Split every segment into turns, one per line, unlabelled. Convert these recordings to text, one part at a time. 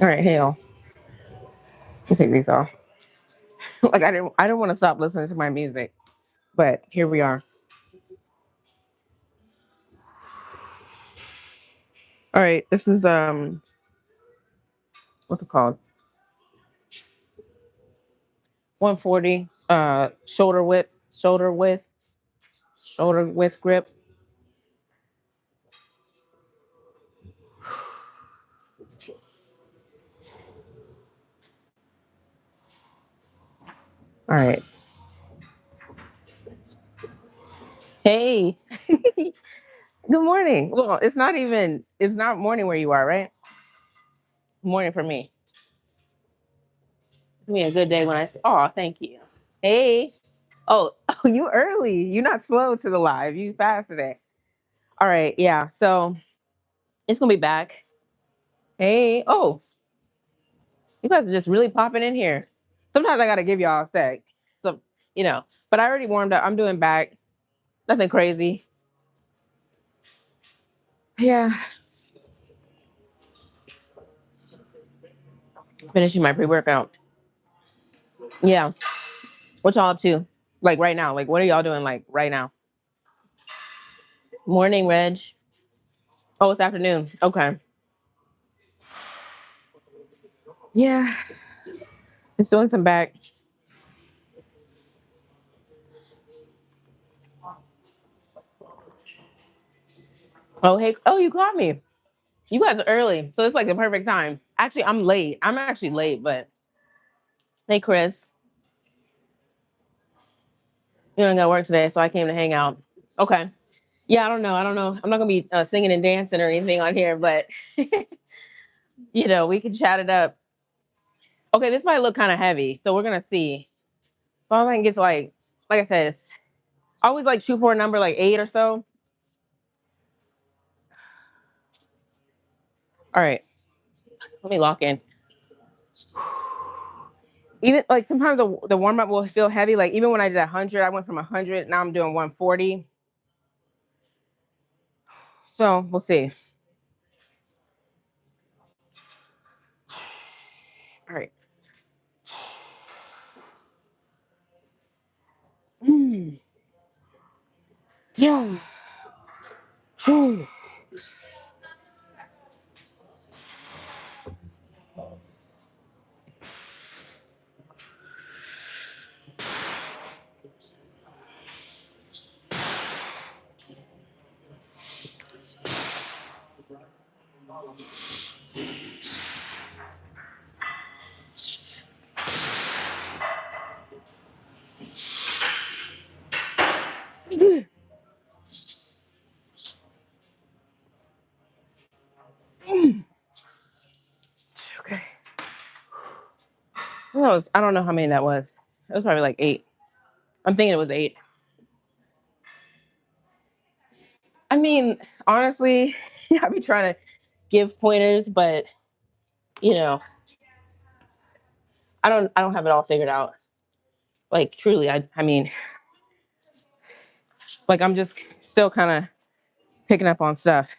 All right, hell, let me take these off. Like I didn't want to stop listening to my music, but here we are. All right, this is what's it called? 140 shoulder width grip. All right. Hey, good morning. Well, it's not morning where you are, right? Morning for me. It's gonna be a good day when oh, thank you. Hey. Oh, oh, you early. You're not slow to the live. You fast today. All right, yeah. So it's gonna be back. Hey, oh, you guys are just really popping in here. Sometimes I gotta give y'all a sec. So, but I already warmed up. I'm doing back. Nothing crazy. Yeah. Finishing my pre-workout. Yeah. What y'all up to? Like right now? Like what are y'all doing like right now? Morning, Reg. Oh, it's afternoon. Okay. Yeah. Just doing some back. Oh, hey. Oh, you caught me. You guys are early. So it's like the perfect time. Actually, I'm late. I'm actually late, but hey, Chris. You don't got to work today, so I came to hang out. Okay. Yeah, I don't know. I don't know. I'm not gonna be singing and dancing or anything on here, but we can chat it up. Okay, this might look kind of heavy, so we're gonna see. So I think it's like I said, it's I always like shoot for a number like 8 or so. All right, let me lock in. Even like sometimes the warm up will feel heavy. Like even when I did 100, I went from 100. Now I'm doing 140. So we'll see. All right. Mm. Yeah. Whew. Okay. I don't know how many that was. It was probably like 8. I'm thinking it was 8. I mean, honestly, I be trying to give pointers, but you know, I don't have it all figured out. Like truly, I mean, like I'm just still kind of picking up on stuff.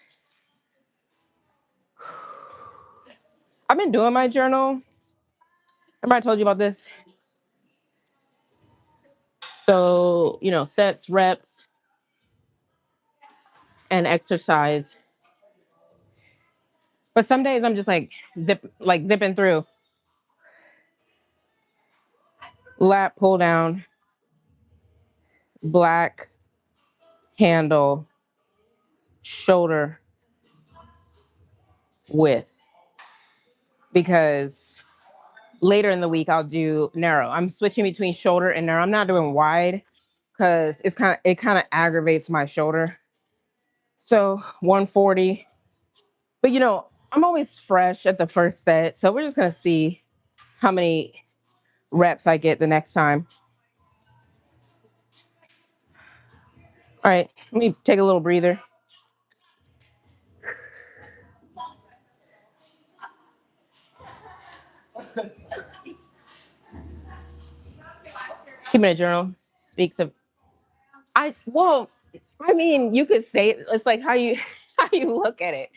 I've been doing my journal. Remember I told you about this? So, sets, reps, and exercise. But some days I'm just like zipping through. Lat pull down, black handle, shoulder width. Because later in the week I'll do narrow. I'm switching between shoulder and narrow. I'm not doing wide because it kind of aggravates my shoulder. So 140. But I'm always fresh at the first set. So we're just gonna see how many reps I get the next time. All right, let me take a little breather. Keeping a journal speaks of I well, I mean, you could say it's like how you you look at it.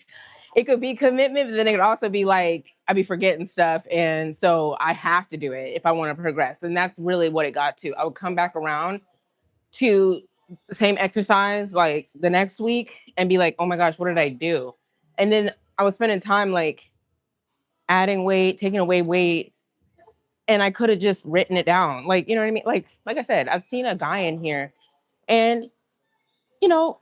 It could be commitment, but then it could also be like I be forgetting stuff, and so I have to do it if I want to progress. And that's really what it got to. I would come back around to the same exercise like the next week and be like, oh my gosh, what did I do? And then I was spending time like adding weight, taking away weight, and I could have just written it down. Like, you know what I mean? Like I said, I've seen a guy in here and you know,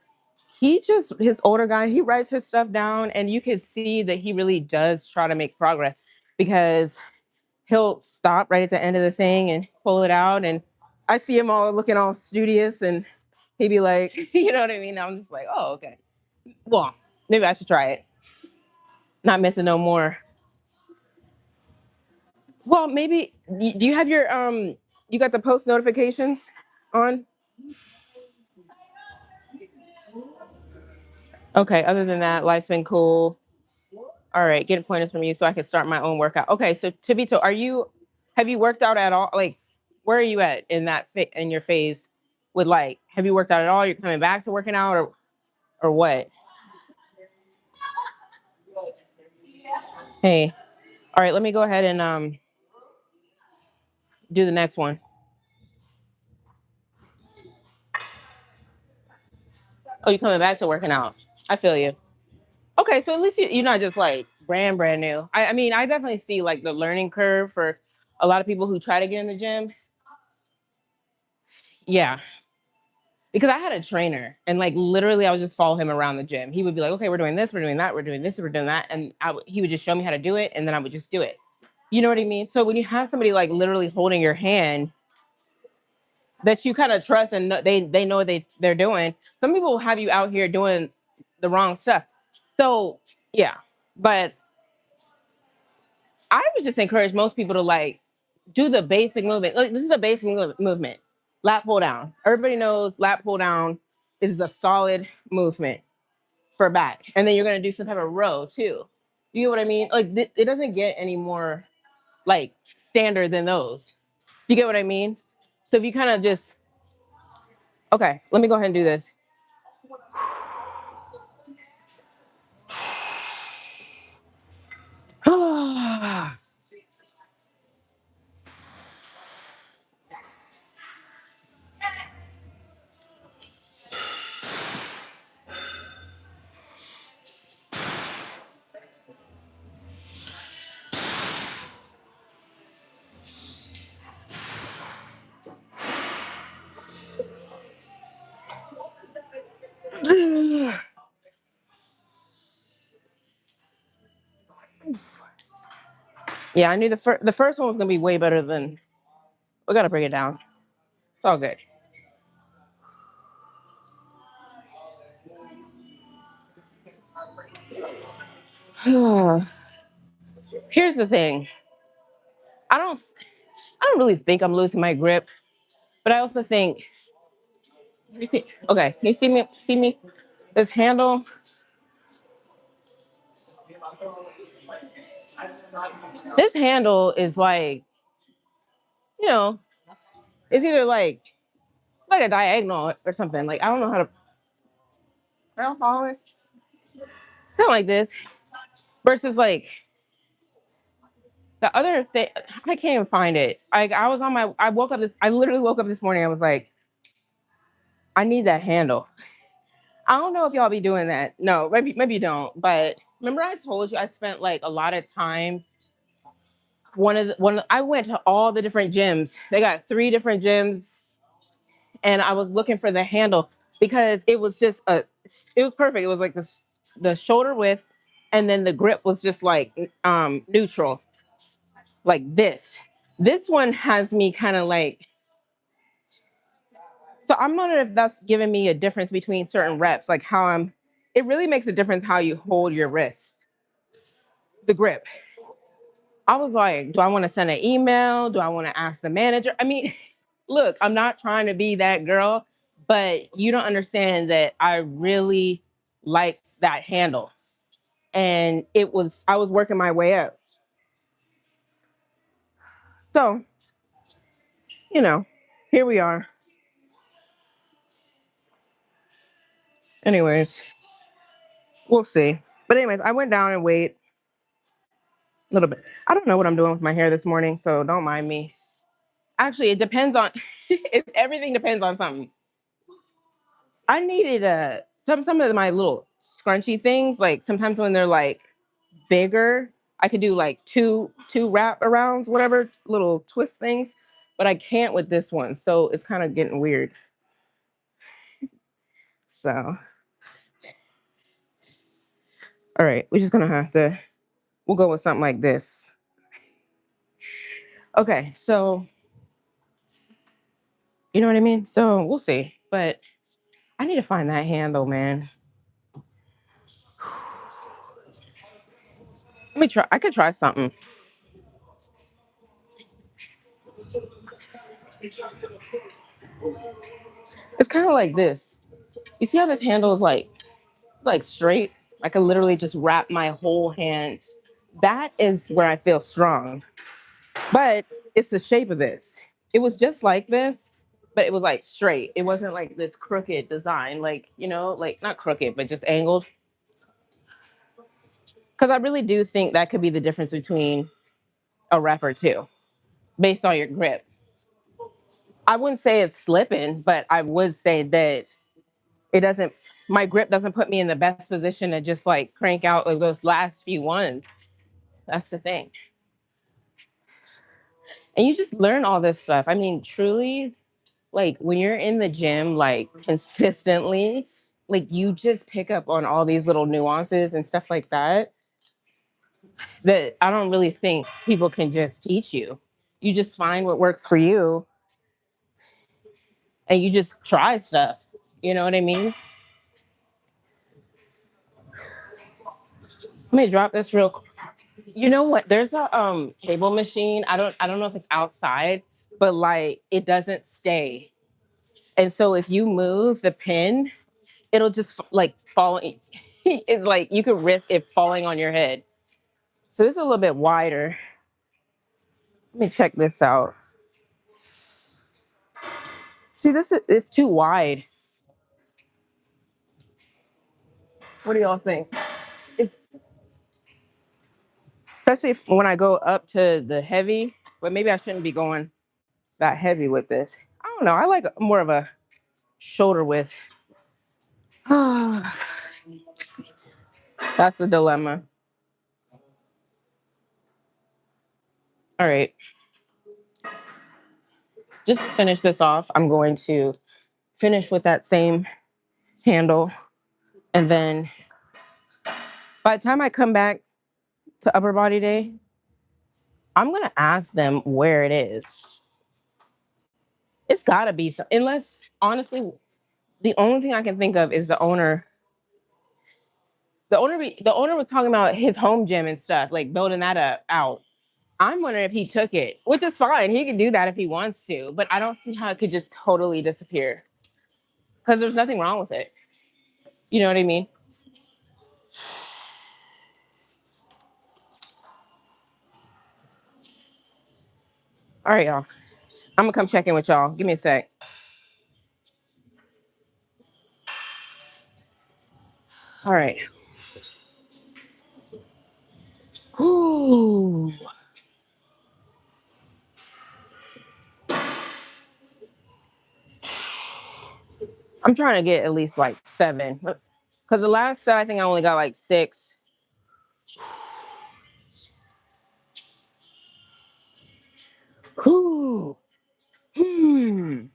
he just his older guy, he writes his stuff down and you can see that he really does try to make progress because he'll stop right at the end of the thing and pull it out and I see him all looking all studious and he'd be like, you know what I mean? I'm just like, oh, okay. Well, maybe I should try it. Not missing no more. Well, maybe do you have your you got the post notifications on? Okay, other than that, life's been cool. All right, getting pointers from you so I can start my own workout. Okay, so Tabito, are you have you worked out at all? Like, where are you at in that in your phase with like have you worked out at all? You're coming back to working out or what? Hey, all right, let me go ahead and do the next one. Oh, you coming back to working out. I feel you. Okay, so at least you're not just like brand new. I mean, I definitely see like the learning curve for a lot of people who try to get in the gym. Yeah, because I had a trainer and like literally I would just follow him around the gym. He would be like, okay, we're doing this, we're doing that, we're doing this, we're doing that. And he would just show me how to do it. And then I would just do it. You know what I mean? So when you have somebody like literally holding your hand that you kind of trust and they know what they're doing, some people will have you out here doing the wrong stuff. So yeah, but I would just encourage most people to like do the basic movement. Like this is a basic movement. Lat pull down. Everybody knows lat pull down is a solid movement for back. And then you're gonna do some type of row too. You get what I mean? Like it doesn't get any more like standard than those. You get what I mean? So if you kind of just okay, let me go ahead and do this. Yeah, I knew the first one was gonna be way better than. We gotta bring it down. It's all good. Here's the thing. I don't I don't really think I'm losing my grip, but I also think you see, okay, you see me? This handle, this handle is like, you know, it's either like a diagonal or something. Like I don't know how to I don't follow it. It's kind of like this versus like the other thing. I can't even find it. I was on my. I woke up this. I literally woke up this morning. I was like, I need that handle. I don't know if y'all be doing that. No, maybe you don't. But remember, I told you I spent like a lot of time. I went to all the different gyms. They got three different gyms, and I was looking for the handle because it was just a. It was perfect. It was like the shoulder width, and then the grip was just like neutral, like this. This one has me kind of like. So I'm wondering if that's giving me a difference between certain reps, like how I'm. It really makes a difference how you hold your wrist, the grip. I was like, do I want to send an email? Do I want to ask the manager? I mean, look, I'm not trying to be that girl, but you don't understand that I really like that handle. And I was working my way up. So, you know, here we are. Anyways, We'll see. But anyways, I went down and weighed a little bit. I don't know what I'm doing with my hair this morning, so don't mind me. Actually, it depends on everything depends on something. I needed some of my little scrunchy things. Like sometimes when they're like bigger, I could do like two wrap arounds, whatever little twist things. But I can't with this one, so it's kind of getting weird. So, all right, we're just gonna have to. We'll go with something like this. Okay, so you know what I mean. So we'll see. But I need to find that handle, man. Let me try. I could try something. It's kind of like this. You see how this handle is like straight? I could literally just wrap my whole hand. That is where I feel strong. But it's the shape of this. It was just like this, but it was like straight. It wasn't like this crooked design, like, like not crooked, but just angled. Because I really do think that could be the difference between a rep or two based on your grip. I wouldn't say it's slipping, but I would say that it doesn't, my grip doesn't put me in the best position to just like crank out like those last few ones. That's the thing. And you just learn all this stuff. I mean, truly, like when you're in the gym, like consistently, like you just pick up on all these little nuances and stuff like that that I don't really think people can just teach you. You just find what works for you and you just try stuff. You know what I mean? Let me drop this real quick. You know what? There's a cable machine. I don't know if it's outside, but like it doesn't stay. And so if you move the pin, it'll just like fall. It's like you could risk it falling on your head. So this is a little bit wider. Let me check this out. See, this is it's too wide. What do y'all think? It's especially when I go up to the heavy, but maybe I shouldn't be going that heavy with this. I don't know. I like more of a shoulder width. That's the dilemma. All right, just to finish this off, I'm going to finish with that same handle. And then by the time I come back to upper body day, I'm going to ask them where it is. It's got to be some, unless honestly, the only thing I can think of is the owner. The owner was talking about his home gym and stuff, like building that up out. I'm wondering if he took it, which is fine. He can do that if he wants to, but I don't see how it could just totally disappear because there's nothing wrong with it. You know what I mean? All right, y'all. I'm gonna come check in with y'all. Give me a sec. All right. Ooh. I'm trying to get at least like 7. Because the last set, I think I only got like 6. Ooh. Hmm.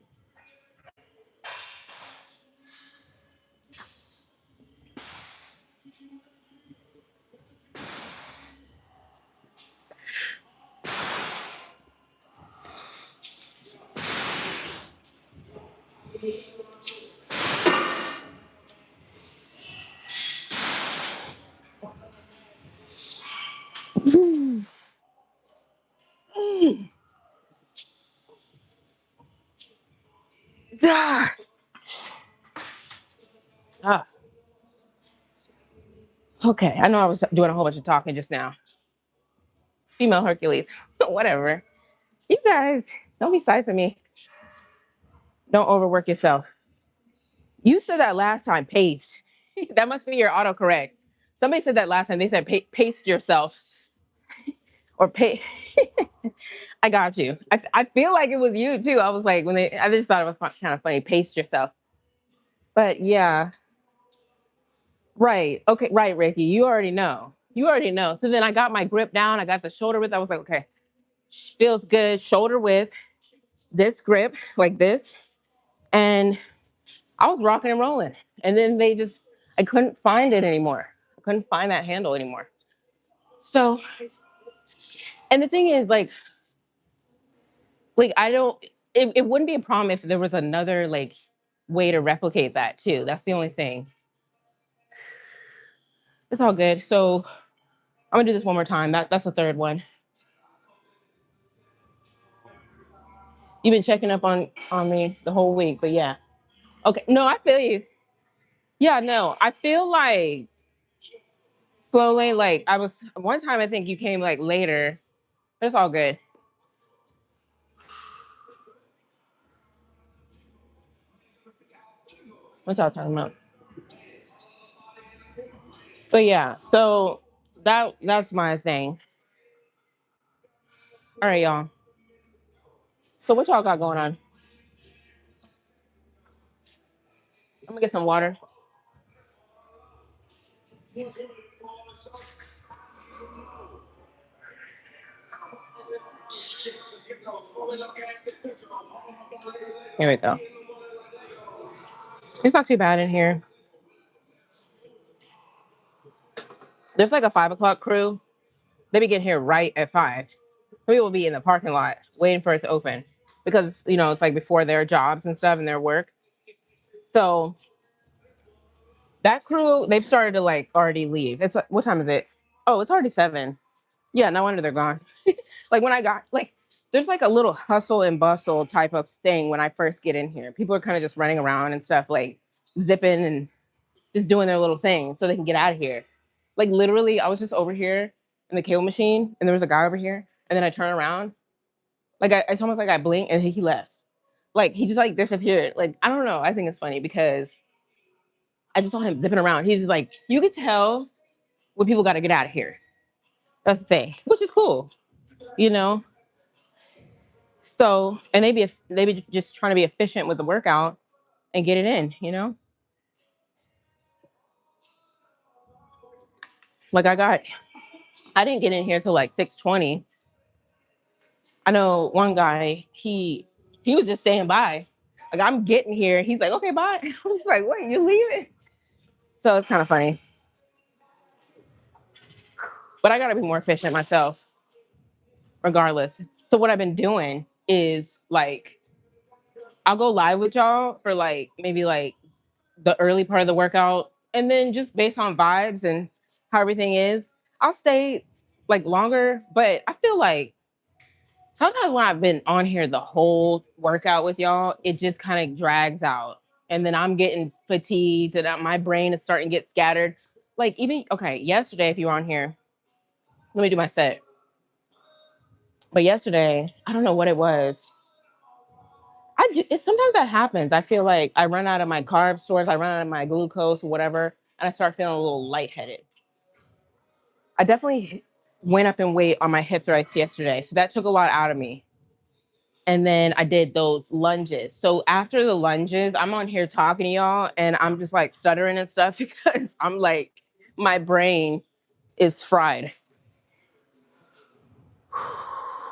Ah. Ah. Okay, I know I was doing a whole bunch of talking just now. Female Hercules. Whatever. You guys, don't be sizing me. Don't overwork yourself. You said that last time, paste. That must be your autocorrect. Somebody said that last time. They said pace yourself or pay. I got you. I feel like it was you too. I was like, I just thought it was kind of funny. Pace yourself. But yeah, right. Okay, right, Ricky. You already know. You already know. So then I got my grip down. I got the shoulder width. I was like, okay, feels good. Shoulder width, this grip, like this. And I was rocking and rolling. And then I couldn't find it anymore. I couldn't find that handle anymore. So, and the thing is, like I don't, it wouldn't be a problem if there was another like way to replicate that too. That's the only thing. It's all good. So I'm gonna do this one more time. That's the third one. You've been checking up on me the whole week, but yeah. Okay. No, I feel you. Yeah, no. I feel like slowly, like I was one time I think you came like later. But it's all good. What y'all talking about? But yeah, so that's my thing. All right, y'all. So what y'all got going on? I'm gonna get some water. Here we go. It's not too bad in here. There's like a 5 o'clock crew. They be getting here right at 5. People will be in the parking lot waiting for it to open because it's like before their jobs and stuff and their work. So that crew, they've started to like already leave. It's what time is it? Oh, it's already 7. Yeah, no wonder they're gone. Like when I got like, there's like a little hustle and bustle type of thing when I first get in here. People are kind of just running around and stuff, like zipping and just doing their little thing so they can get out of here. Like literally, I was just over here in the cable machine, and there was a guy over here, and then I turn around, like it's almost like I blinked and he left. Like he just like disappeared. Like I don't know. I think it's funny because I just saw him zipping around. He's just like you could tell when people got to get out of here. That's the thing, which is cool, you know. So and they be just trying to be efficient with the workout and get it in. Like I didn't get in here till like 6:20. I know one guy, he was just saying bye. Like I'm getting here. He's like, okay, bye. I was like, wait, you leaving? So it's kind of funny. But I gotta be more efficient myself, regardless. So what I've been doing is like I'll go live with y'all for like maybe like the early part of the workout. And then just based on vibes and how everything is, I'll stay like longer. But I feel like sometimes when I've been on here the whole workout with y'all, it just kind of drags out. And then I'm getting fatigued and my brain is starting to get scattered. Like, even, okay, yesterday, if you were on here, let me do my set. But yesterday, I don't know what it was. Sometimes that happens. I feel like I run out of my carb stores, I run out of my glucose or whatever, and I start feeling a little lightheaded. I definitely went up in weight on my hip thrust yesterday. So that took a lot out of me. And then I did those lunges. So after the lunges, I'm on here talking to y'all and I'm just like stuttering and stuff because I'm like, my brain is fried.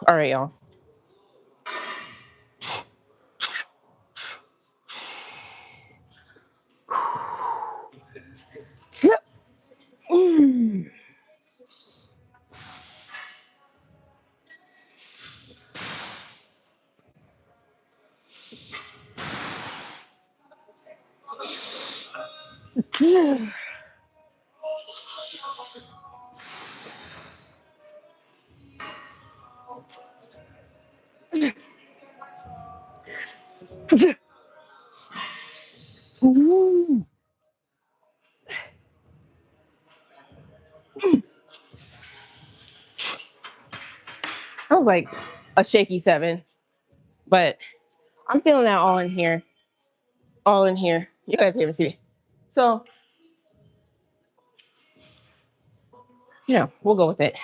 All right, y'all. I was like a shaky 7, but I'm feeling that all in here. All in here. You guys can't even see me. So Yeah, we'll go with it.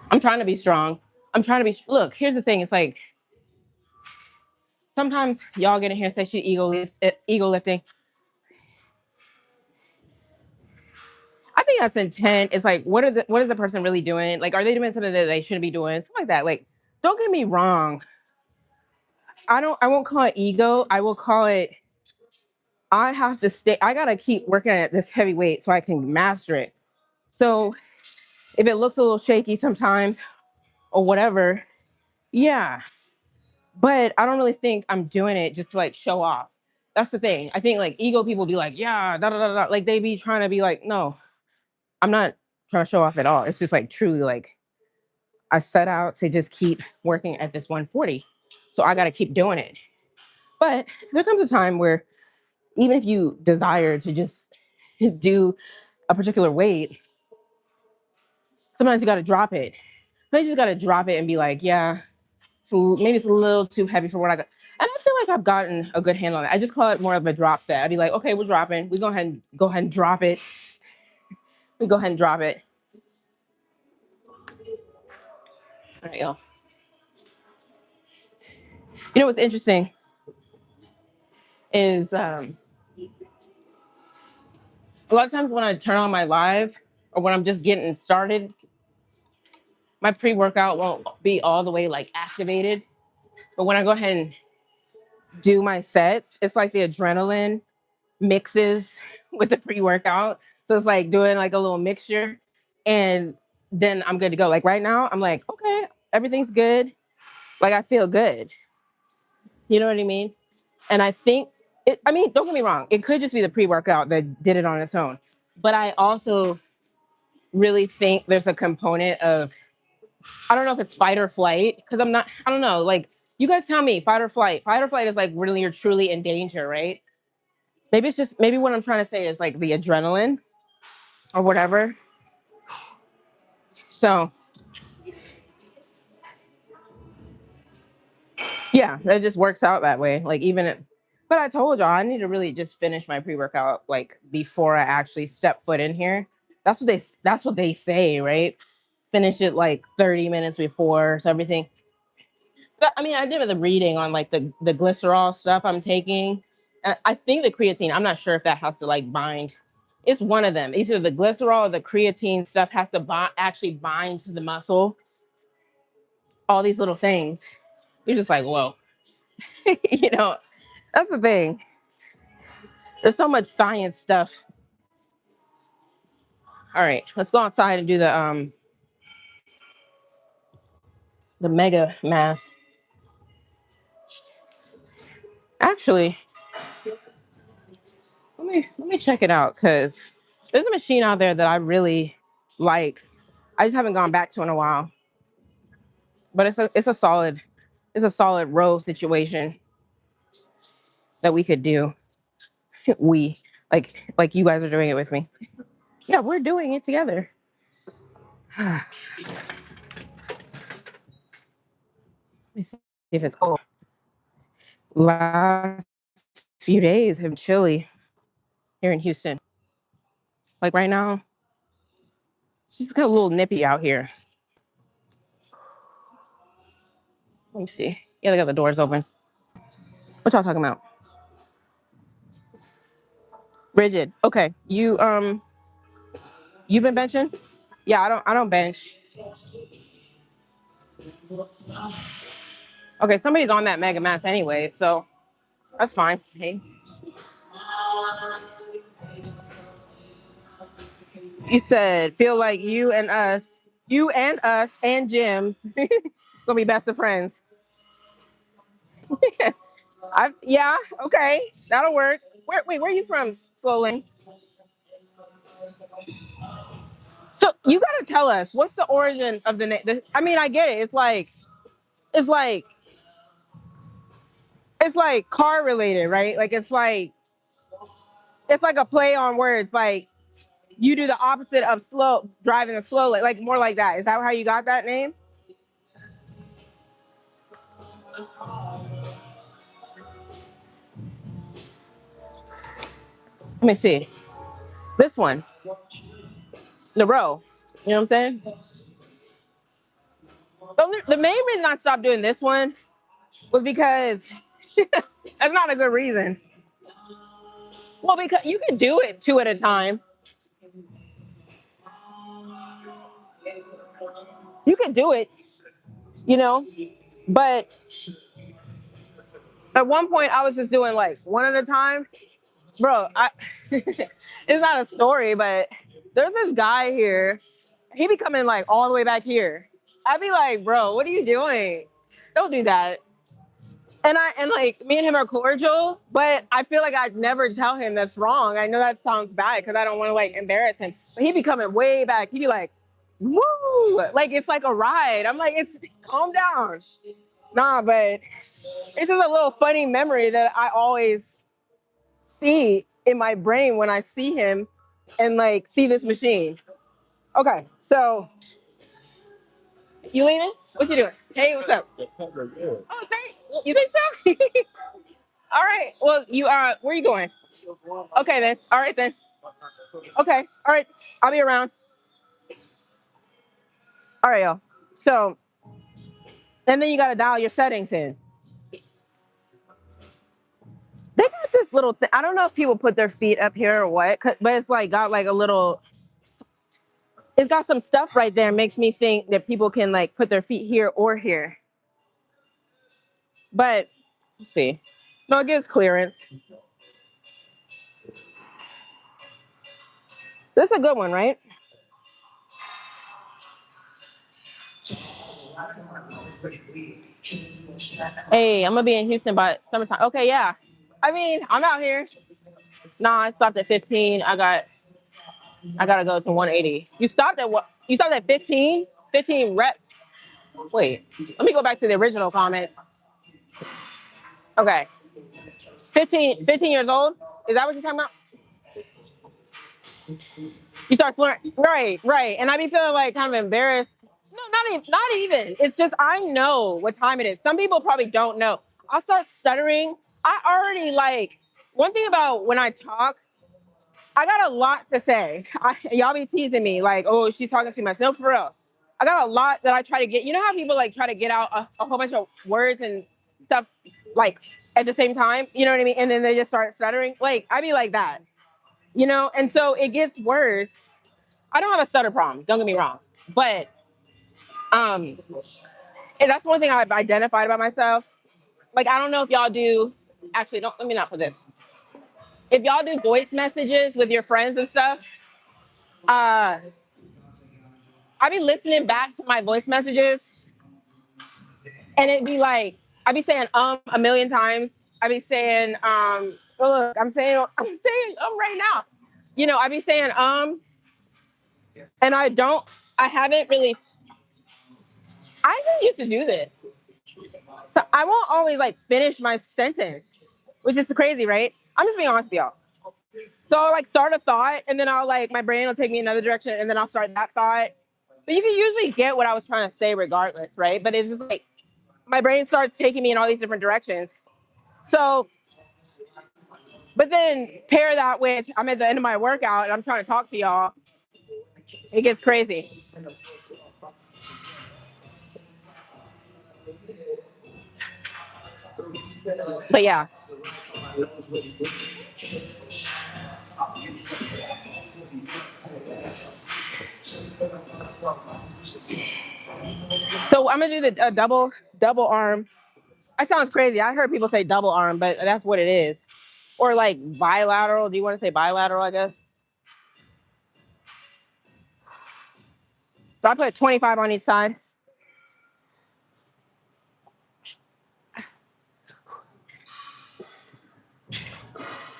I'm trying to be strong. I'm trying to be. Look, here's the thing. It's like sometimes y'all get in here and say she ego lifting. I think that's intent. It's like what is the person really doing? Like, are they doing something that they shouldn't be doing? Something like that. Like, don't get me wrong. I won't call it ego. I will call it I have to stay, I gotta keep working at this heavy weight so I can master it. So if it looks a little shaky sometimes or whatever, yeah. But I don't really think I'm doing it just to like show off. That's the thing. I think like ego people be like, yeah, da da da da. Like they be trying to be like, no, I'm not trying to show off at all. It's just like truly like I set out to just keep working at this 140. So I gotta keep doing it. But there comes a time where even if you desire to just do a particular weight, sometimes you got to drop it. Sometimes you just got to drop it and be like, yeah, so maybe it's a little too heavy for what I got. And I feel like I've gotten a good handle on it. I just call it more of a drop set. I'd be like, okay, we're dropping. We go ahead and drop it. We go ahead and drop it. All right, yo. You know what's interesting is a lot of times when I turn on my live or when I'm just getting started, my pre-workout won't be all the way like activated. But when I go ahead and do my sets, it's like the adrenaline mixes with the pre-workout. So it's like doing like a little mixture and then I'm good to go. Like right now, I'm like, okay, everything's good. Like I feel good. You know what I mean? And I think I mean, don't get me wrong, it could just be the pre-workout that did it on its own. But I also really think there's a component of I don't know if it's fight or flight because I don't know. Like you guys tell me, fight or flight. Fight or flight is like really you're truly in danger, right? Maybe it's just maybe what I'm trying to say is like the adrenaline or whatever. So yeah, it just works out that way. Like but I told y'all I need to really just finish my pre-workout like before I actually step foot in here. That's what they say, right? Finish it like 30 minutes before so everything. But I mean, I did the reading on like the glycerol stuff I'm taking. And I think the creatine, I'm not sure if that has to like bind. It's one of them. Either the glycerol or the creatine stuff has to actually bind to the muscle. All these little things. You're just like, whoa. You know, that's the thing. There's so much science stuff. All right, let's go outside and do the mega mass. Actually, let me check it out because there's a machine out there that I really like. I just haven't gone back to in a while. But it's a solid row situation that we could do. We like you guys are doing it with me. Yeah, we're doing it together. Let me see if it's cold. Last few days have been chilly here in Houston. Like right now, it's just got a little nippy out here. Let me see. Yeah, they got the doors open. What y'all talking about? Rigid. Okay. You've been benching? Yeah, I don't bench. Okay, somebody's on that mega mass anyway, so that's fine. Hey. You said feel like you and us and Jim's gonna be best of friends. I yeah, okay, that'll work. Where are you from, Slow Lane? So you gotta tell us what's the origin of the name. I mean, I get it. It's like it's like car related, right? Like it's like a play on words. Like you do the opposite of slow driving the slow lane, like more like that. Is that how you got that name? Let me see. This one, the row. You know what I'm saying? The main reason I stopped doing this one was because that's not a good reason. Well, because you can do it two at a time. You can do it, you know, but at one point I was just doing like one at a time. Bro, it's not a story, but there's this guy here. He be coming like all the way back here. I'd be like, bro, what are you doing? Don't do that. And like me and him are cordial, but I feel like I'd never tell him that's wrong. I know that sounds bad because I don't want to like embarrass him. But he'd be coming way back. He'd be like, woo! Like it's like a ride. I'm like, it's calm down. Nah, but it's just a little funny memory that I always see in my brain when I see him and like see this machine. Okay, so you leaving? What you doing? Hey, what's up? Oh, thanks. You think so? All right. Well, you where you going? Okay then. All right then. Okay. All right. I'll be around. All right, y'all. So, and then you gotta dial your settings in. They got this little thing. I don't know if people put their feet up here or what, but it's like got like a little. It's got some stuff right there. Makes me think that people can like put their feet here or here. But let's see. No, it gives clearance. This is a good one, right? Hey, I'm gonna be in Houston by summertime. Okay, yeah. I mean, I'm out here. Nah, I stopped at 15. I gotta go to 180. You stopped at what? You stopped at 15? 15 reps. Wait, let me go back to the original comment. Okay. 15 years old? Is that what you're talking about? You start flirting. Right. And I be feeling like kind of embarrassed. No, not even. It's just I know what time it is. Some people probably don't know. I'll start stuttering. I already like one thing about when I talk, I got a lot to say. Y'all be teasing me like, oh, she's talking too much. No, for real. I got a lot that I try to get. You know how people like try to get out a whole bunch of words and stuff like at the same time? You know what I mean? And then they just start stuttering. Like, I be like that, you know? And so it gets worse. I don't have a stutter problem. Don't get me wrong. But and that's one thing I've identified about myself. Like, I don't know if y'all do. Actually, don't let me not put this. If y'all do voice messages with your friends and stuff, uh, I be listening back to my voice messages, and it'd be like I be saying a million times. I be saying oh, look, I'm saying right now. You know, I be saying and I haven't really. I didn't used to do this, so I won't always like finish my sentence, which is crazy, right? I'm just being honest with y'all. So I'll like start a thought, and then I'll like my brain will take me another direction, and then I'll start that thought. But you can usually get what I was trying to say regardless, right? But it's just like my brain starts taking me in all these different directions. So, but then pair that with I'm at the end of my workout and I'm trying to talk to y'all, it gets crazy. But yeah. So I'm gonna do the double arm. That sounds crazy. I heard people say double arm, but that's what it is. Or like bilateral. Do you want to say bilateral? I guess. So I put 25 on each side.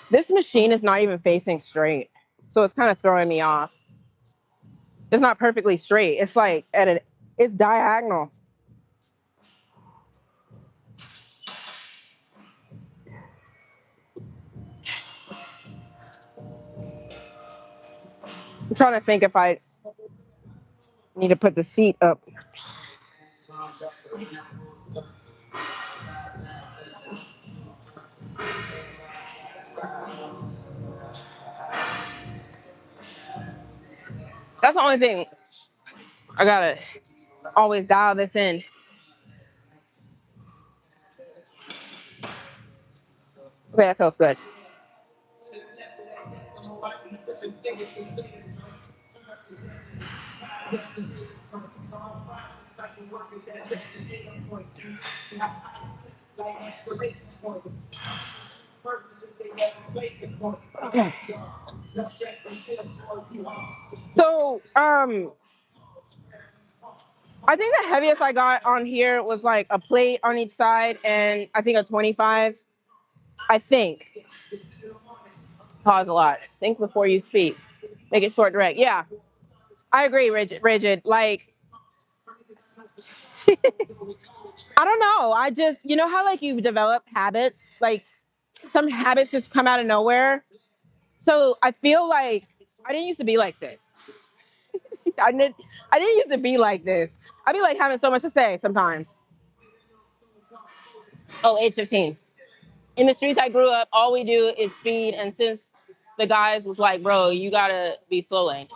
This machine is not even facing straight, so it's kind of throwing me off. It's not perfectly straight. It's like it's diagonal. I'm trying to think if I need to put the seat up. That's the only thing I gotta always dial this in. Okay, that feels good. Okay. So, I think the heaviest I got on here was like a plate on each side, and I think a 25. I think. Pause a lot. Think before you speak. Make it short, direct. Yeah, I agree. Rigid. Rigid. Like, I don't know. I just, you know how like you develop habits, like some habits just come out of nowhere. So I feel like I didn't used to be like this. I didn't. I didn't used to be like this. I be like having so much to say sometimes. Oh, age 15. In the streets I grew up, all we do is speed. And since the guys was like, bro, you gotta be slow lane.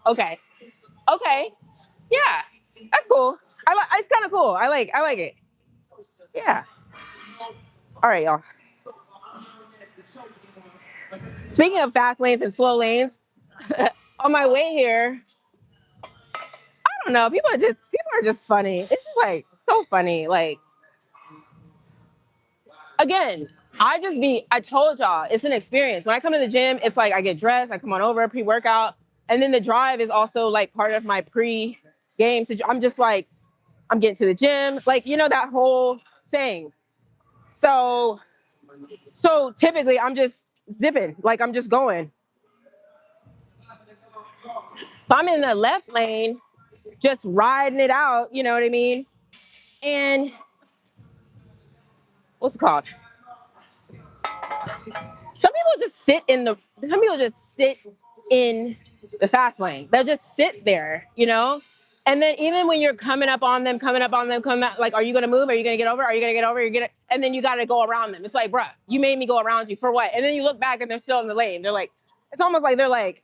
Okay. Okay. Yeah. That's cool. I like it's kind of cool. I like it. Yeah. All right, y'all. Speaking of fast lanes and slow lanes, on my way here, I don't know. People are just funny. It's just like so funny. Like again, I told y'all, it's an experience. When I come to the gym, it's like I get dressed, I come on over, pre-workout, and then the drive is also like part of my pre-game. So I'm just like, I'm getting to the gym, like, you know, that whole thing. So, so typically I'm just zipping, like I'm just going. If I'm in the left lane, just riding it out, you know what I mean? And what's it called? Some people just sit in the fast lane. They'll just sit there, you know? And then even when you're coming up, like, are you gonna move? Are you gonna get over? Are you gonna get over? And then you gotta go around them. It's like, bruh, you made me go around you for what? And then you look back and they're still in the lane. They're like, it's almost like they're like,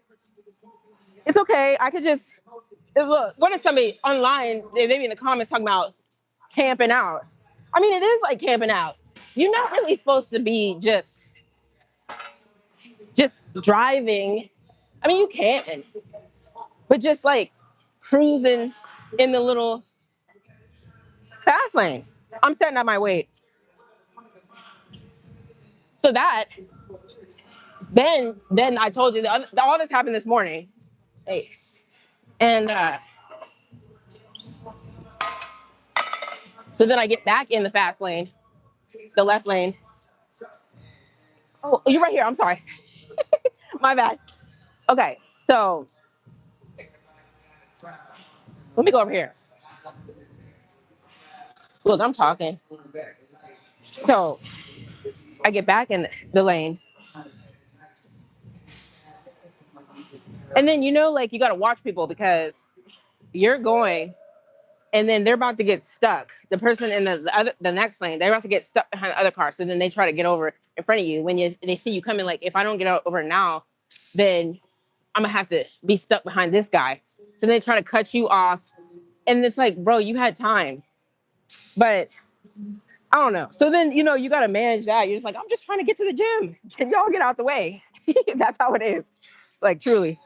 it's okay. I could just look. What is somebody online? Maybe in the comments talking about camping out. I mean, it is like camping out. You're not really supposed to be just driving. I mean, you can, but just like cruising in the little fast lane. I'm setting up my weight. So that then I told you all this happened this morning. Hey, and so then I get back in the fast lane, the left lane. Oh, you're right here. I'm sorry. My bad. Okay, so let me go over here. Look, I'm talking. So I get back in the lane. And then, you know, like you got to watch people because you're going and then they're about to get stuck. The person in the next lane, they're about to get stuck behind the other car. So then they try to get over in front of you. When they see you coming, like, if I don't get over now, then I'm going to have to be stuck behind this guy. So they try to cut you off. And it's like, bro, you had time. But I don't know. So then, you know, you got to manage that. You're just like, I'm just trying to get to the gym. Can y'all get out the way? That's how it is. Like, truly.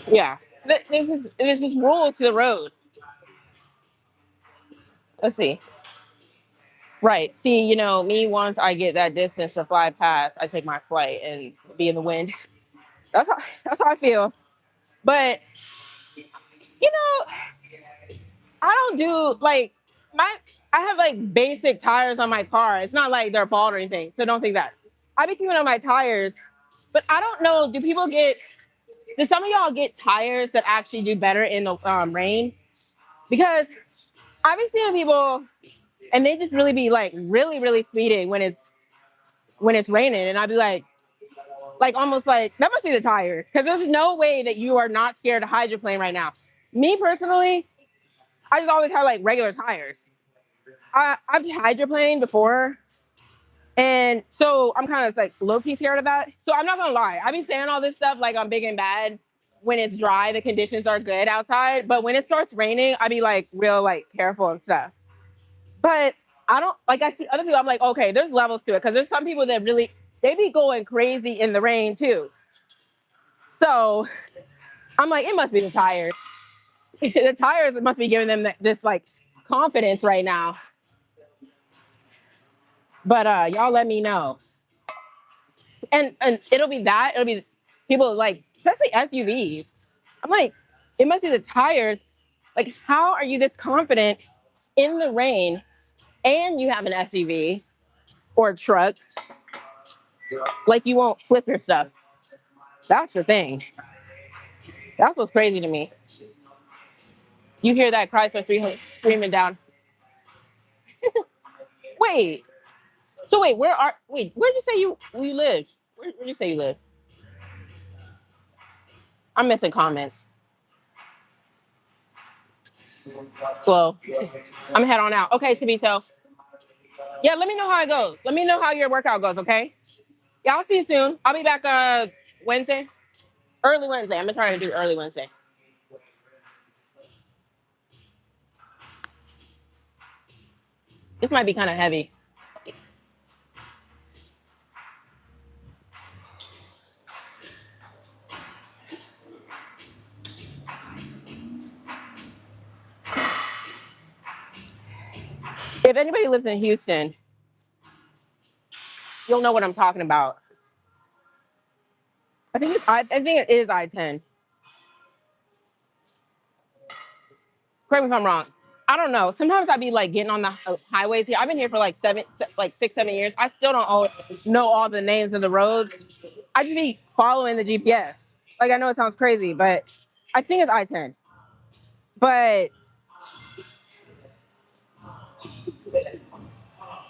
Yeah. This is rule to the road. Let's see. Right. See, you know, me once I get that distance to fly past, I take my flight and be in the wind. That's how that's how I feel. But you know, I don't do like my I have like basic tires on my car. It's not like they're bald or anything. So don't think that. I be keeping on my tires, but I don't know. Do some of y'all get tires that actually do better in the rain? Because I've been seeing people and they just really be like really, really speeding when it's raining. And I'd be like almost like that must be the tires. Because there's no way that you are not scared to hydroplane right now. Me personally, I just always have like regular tires. I've hydroplaned before, and so I'm kind of like low key scared of that. So I'm not gonna lie, I've been saying all this stuff like I'm big and bad when it's dry, the conditions are good outside. But when it starts raining, I be like real like careful and stuff. But I don't like I see other people. I'm like, okay, there's levels to it because there's some people that really they be going crazy in the rain too. So I'm like, it must be the tires. The tires must be giving them this like confidence right now. But y'all let me know. And it'll be people like especially SUVs. I'm like, it must be the tires. Like, how are you this confident in the rain and you have an SUV or a truck? Like you won't flip your stuff. That's the thing. That's what's crazy to me. You hear that Chrysler 300 screaming down. Wait. So where'd you say you live? Where'd you say you live? I'm missing comments. Slow. I'm head on out. Okay, Tabito. Yeah, let me know how it goes. Let me know how your workout goes, okay? Yeah, I'll see you soon. I'll be back Wednesday. Early Wednesday. I'm trying to do early Wednesday. This might be kind of heavy. If anybody lives in Houston, you'll know what I'm talking about. I think it is I-10. Correct me if I'm wrong. I don't know. Sometimes I'd be like getting on the highways here. I've been here for like 6, 7 years. I still don't know all the names of the roads. I just be following the GPS. Like I know it sounds crazy, but I think it's I-10. But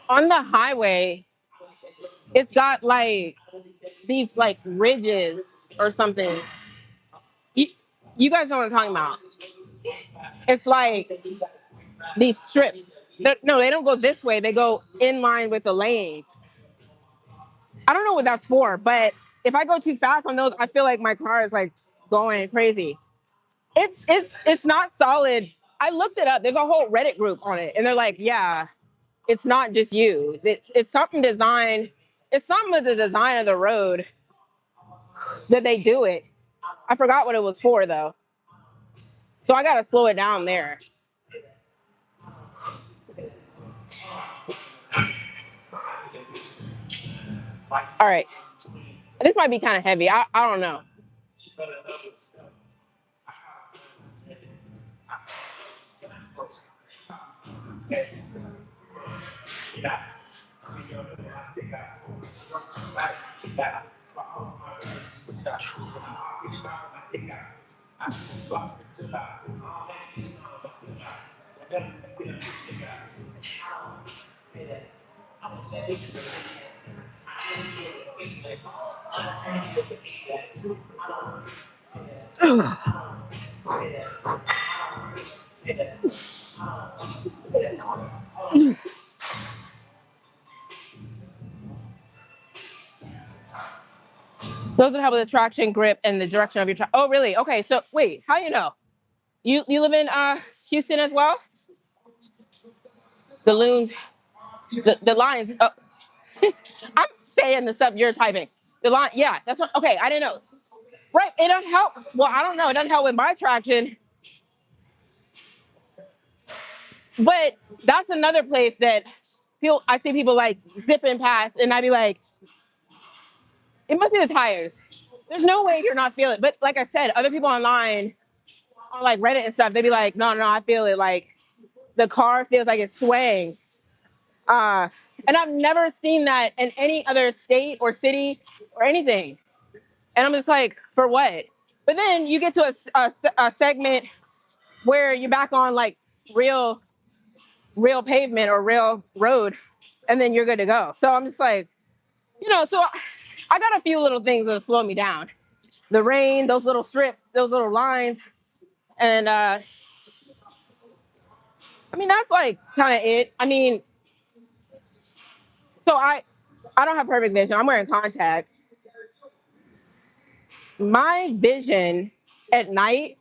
on the highway, it's got like these like ridges or something. You, you guys know what I'm talking about. It's like these strips. No, they don't go this way. They go in line with the lanes. I don't know what that's for, but if I go too fast on those, I feel like my car is like going crazy. It's not solid. I looked it up. There's a whole Reddit group on it, and they're like, yeah, it's not just you. It's something designed. It's something with the design of the road that they do it. I forgot what it was for though. So I gotta slow it down there. All right. This might be kind of heavy. I don't know. Those would help with the traction, grip, and the direction of your truck. Oh, really? Okay. So wait, how you know? You live in Houston as well? The loons, the lines. Oh, I'm saying the stuff you're typing. The line, yeah, that's what. Okay, I didn't know. Right, it doesn't help. Well, I don't know. It doesn't help with my traction, but that's another place that I see people like zipping past, and I'd be like, it must be the tires. There's no way you're not feeling it. But like I said, other people online on like Reddit and stuff, they'd be like, no, I feel it. Like the car feels like it's swaying. And I've never seen that in any other state or city or anything. And I'm just like, for what? But then you get to a segment where you're back on like real, real pavement or real road, and then you're good to go. So I'm just like, so I got a few little things that slow me down. The rain, those little strips, those little lines. And I mean, that's like kind of it. I mean, so I don't have perfect vision. I'm wearing contacts. My vision at night,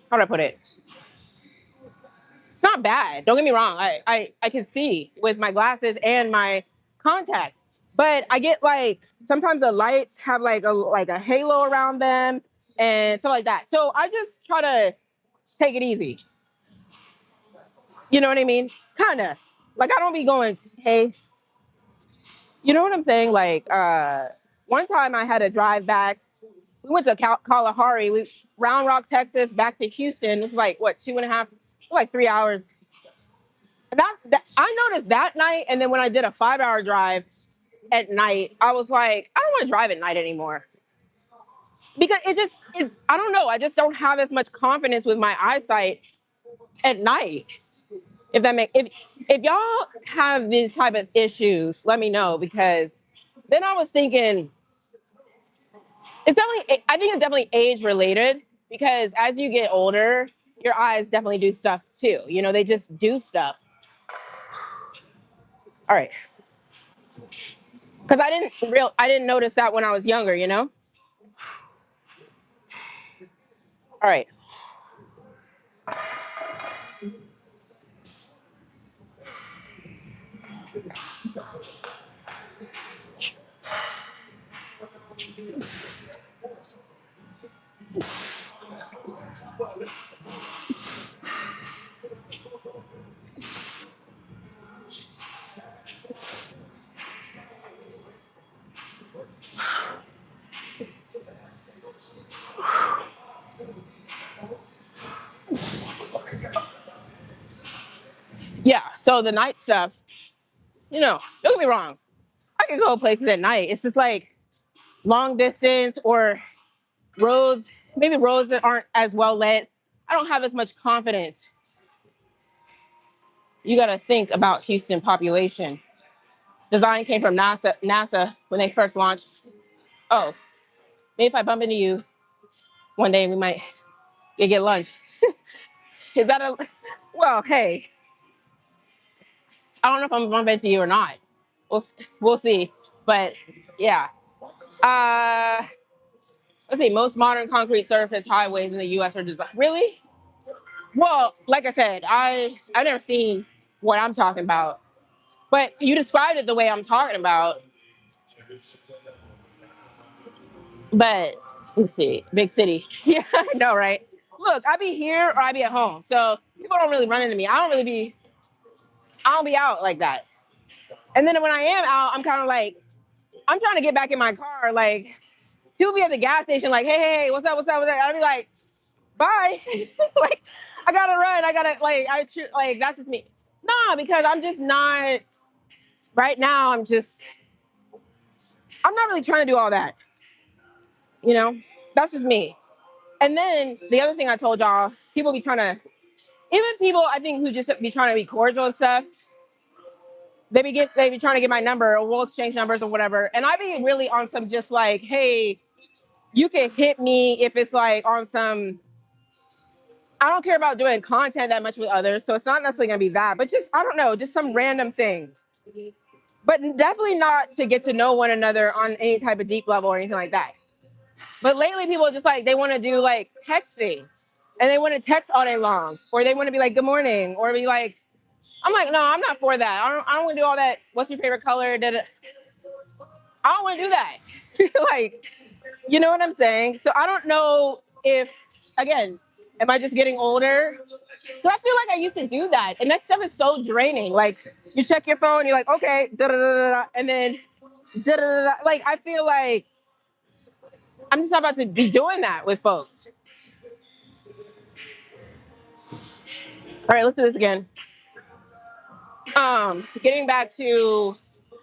how do I put it? It's not bad. Don't get me wrong. I can see with my glasses and my contacts. But I get like sometimes the lights have like a halo around them and stuff like that. So I just try to take it easy. You know what I mean? Kinda. Like I don't be going, hey, you know what I'm saying? Like one time I had to drive back. We went to Kalahari, Round Rock, Texas, back to Houston. It was like what, 2.5, like 3 hours. And that I noticed that night, and then when I did a 5 hour drive at night, I was like, I don't want to drive at night anymore because I don't know. I just don't have as much confidence with my eyesight at night. If y'all have these type of issues, let me know because then I was thinking I think it's definitely age related because as you get older, your eyes definitely do stuff too. They just do stuff. All right. Because I didn't notice that when I was younger. All right. Yeah. So the night stuff, don't get me wrong. I could go places at night. It's just like long distance or roads, maybe roads that aren't as well lit. I don't have as much confidence. You got to think about Houston population. Design came from NASA when they first launched. Oh, maybe if I bump into you one day, we might get lunch. Is that well, hey, I don't know if I'm bumping into you or not. We'll, we'll see. But yeah. Uh, let's see. Most modern concrete surface highways in the U.S. are designed. Really? Well, like I said, I've never seen what I'm talking about. But you described it the way I'm talking about. But let's see, big city. Yeah, I know, right? Look, I be here or I be at home, so people don't really run into me. I don't be out like that. And then when I am out, I'm kind of like, I'm trying to get back in my car. Like, he'll be at the gas station, like, hey, what's up, what's up, what's up? I'll be like, bye. Like, I gotta run. I gotta like that's just me. Nah, because I'm just not right now. I'm not really trying to do all that. You know, that's just me. And then the other thing I told y'all, people be trying to, even people I think who just be trying to be cordial and stuff, they be trying to get my number or we'll exchange numbers or whatever. And I be really on some just like, hey, you can hit me if it's like on some, I don't care about doing content that much with others. So it's not necessarily gonna be that, but just I don't know, just some random thing. But definitely not to get to know one another on any type of deep level or anything like that. But lately people are just like they want to do like texting and they want to text all day long, or they want to be like good morning, or be like, I'm like, no, I'm not for that. I don't want to do all that. What's your favorite color? I don't want to do that. Like, you know what I'm saying? So I don't know if, again, am I just getting older? Because I feel like I used to do that. And that stuff is so draining. Like, you check your phone, you're like, okay, da da da da, and then da da da da. Like, I feel like I'm just not about to be doing that with folks. All right, let's do this again. Getting back to,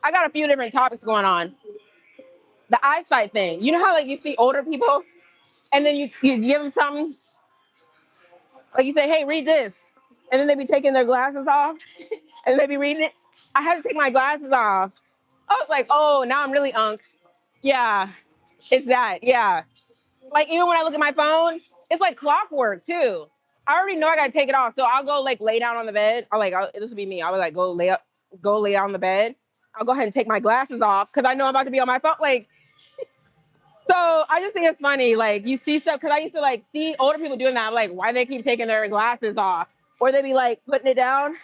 I got a few different topics going on. The eyesight thing. You know how like you see older people and then you give them something, like you say, hey, read this. And then they be taking their glasses off and they be reading it. I had to take my glasses off. I was like, oh, now I'm really unk. Yeah, it's that. Yeah. Like even when I look at my phone, it's like clockwork too. I already know I gotta take it off. So I'll go like lay down on the bed. This would be me. I would like go lay down on the bed. I'll go ahead and take my glasses off because I know I'm about to be on my phone. Like, so I just think it's funny. Like you see stuff because I used to like see older people doing that. I'm like, why they keep taking their glasses off? Or they be like putting it down.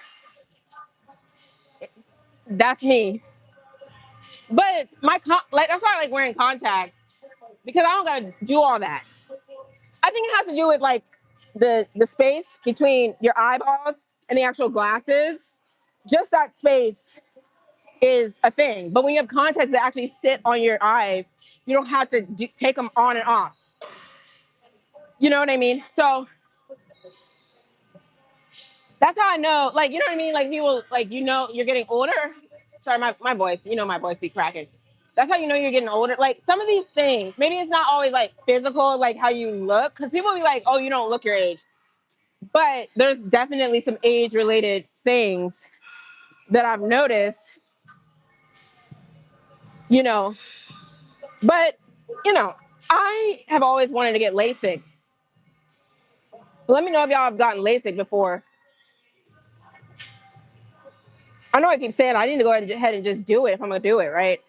That's me. But like that's why I like wearing contacts because I don't gotta do all that. I think it has to do with like the space between your eyeballs and the actual glasses. Just that space is a thing. But when you have contacts that actually sit on your eyes, you don't have to take them on and off. You know what I mean? So that's how I know. Like, you know what I mean? Like people, like you're getting older. Sorry, my voice. You know my voice be cracking. That's how you know you're getting older. Like some of these things, maybe it's not always like physical, like how you look, because people be like, "Oh, you don't look your age." But there's definitely some age related things that I've noticed, you know. But, you know, I have always wanted to get LASIK. Let me know if y'all have gotten LASIK before. I know I keep saying I need to go ahead and just do it if I'm going to do it, right?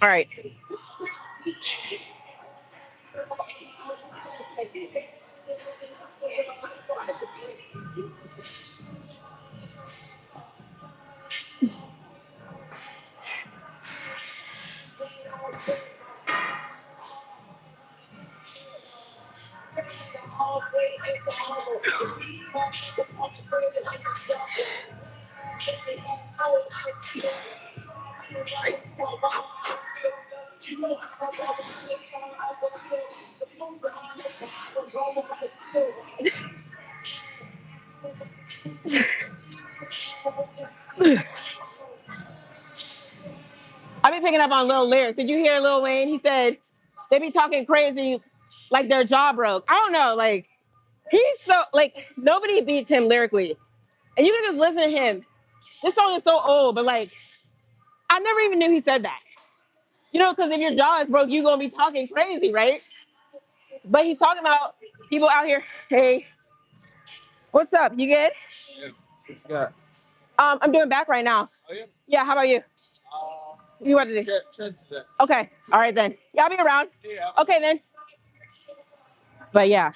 All right. I've been picking up on Lil lyrics. Did you hear Lil Wayne? He said they be talking crazy like their jaw broke. I don't know. Like, he's so, like, nobody beats him lyrically. And you can just listen to him. This song is so old, but like, I never even knew he said that. You know, because if your jaw is broke, you're going to be talking crazy, right? But he's talking about people out here. Hey, what's up? You good? Yeah. I'm doing back right now. Oh, yeah? Yeah, how about you? You want to do? Okay. All right then. Yeah, I'll be around. Yeah. Okay then. But yeah,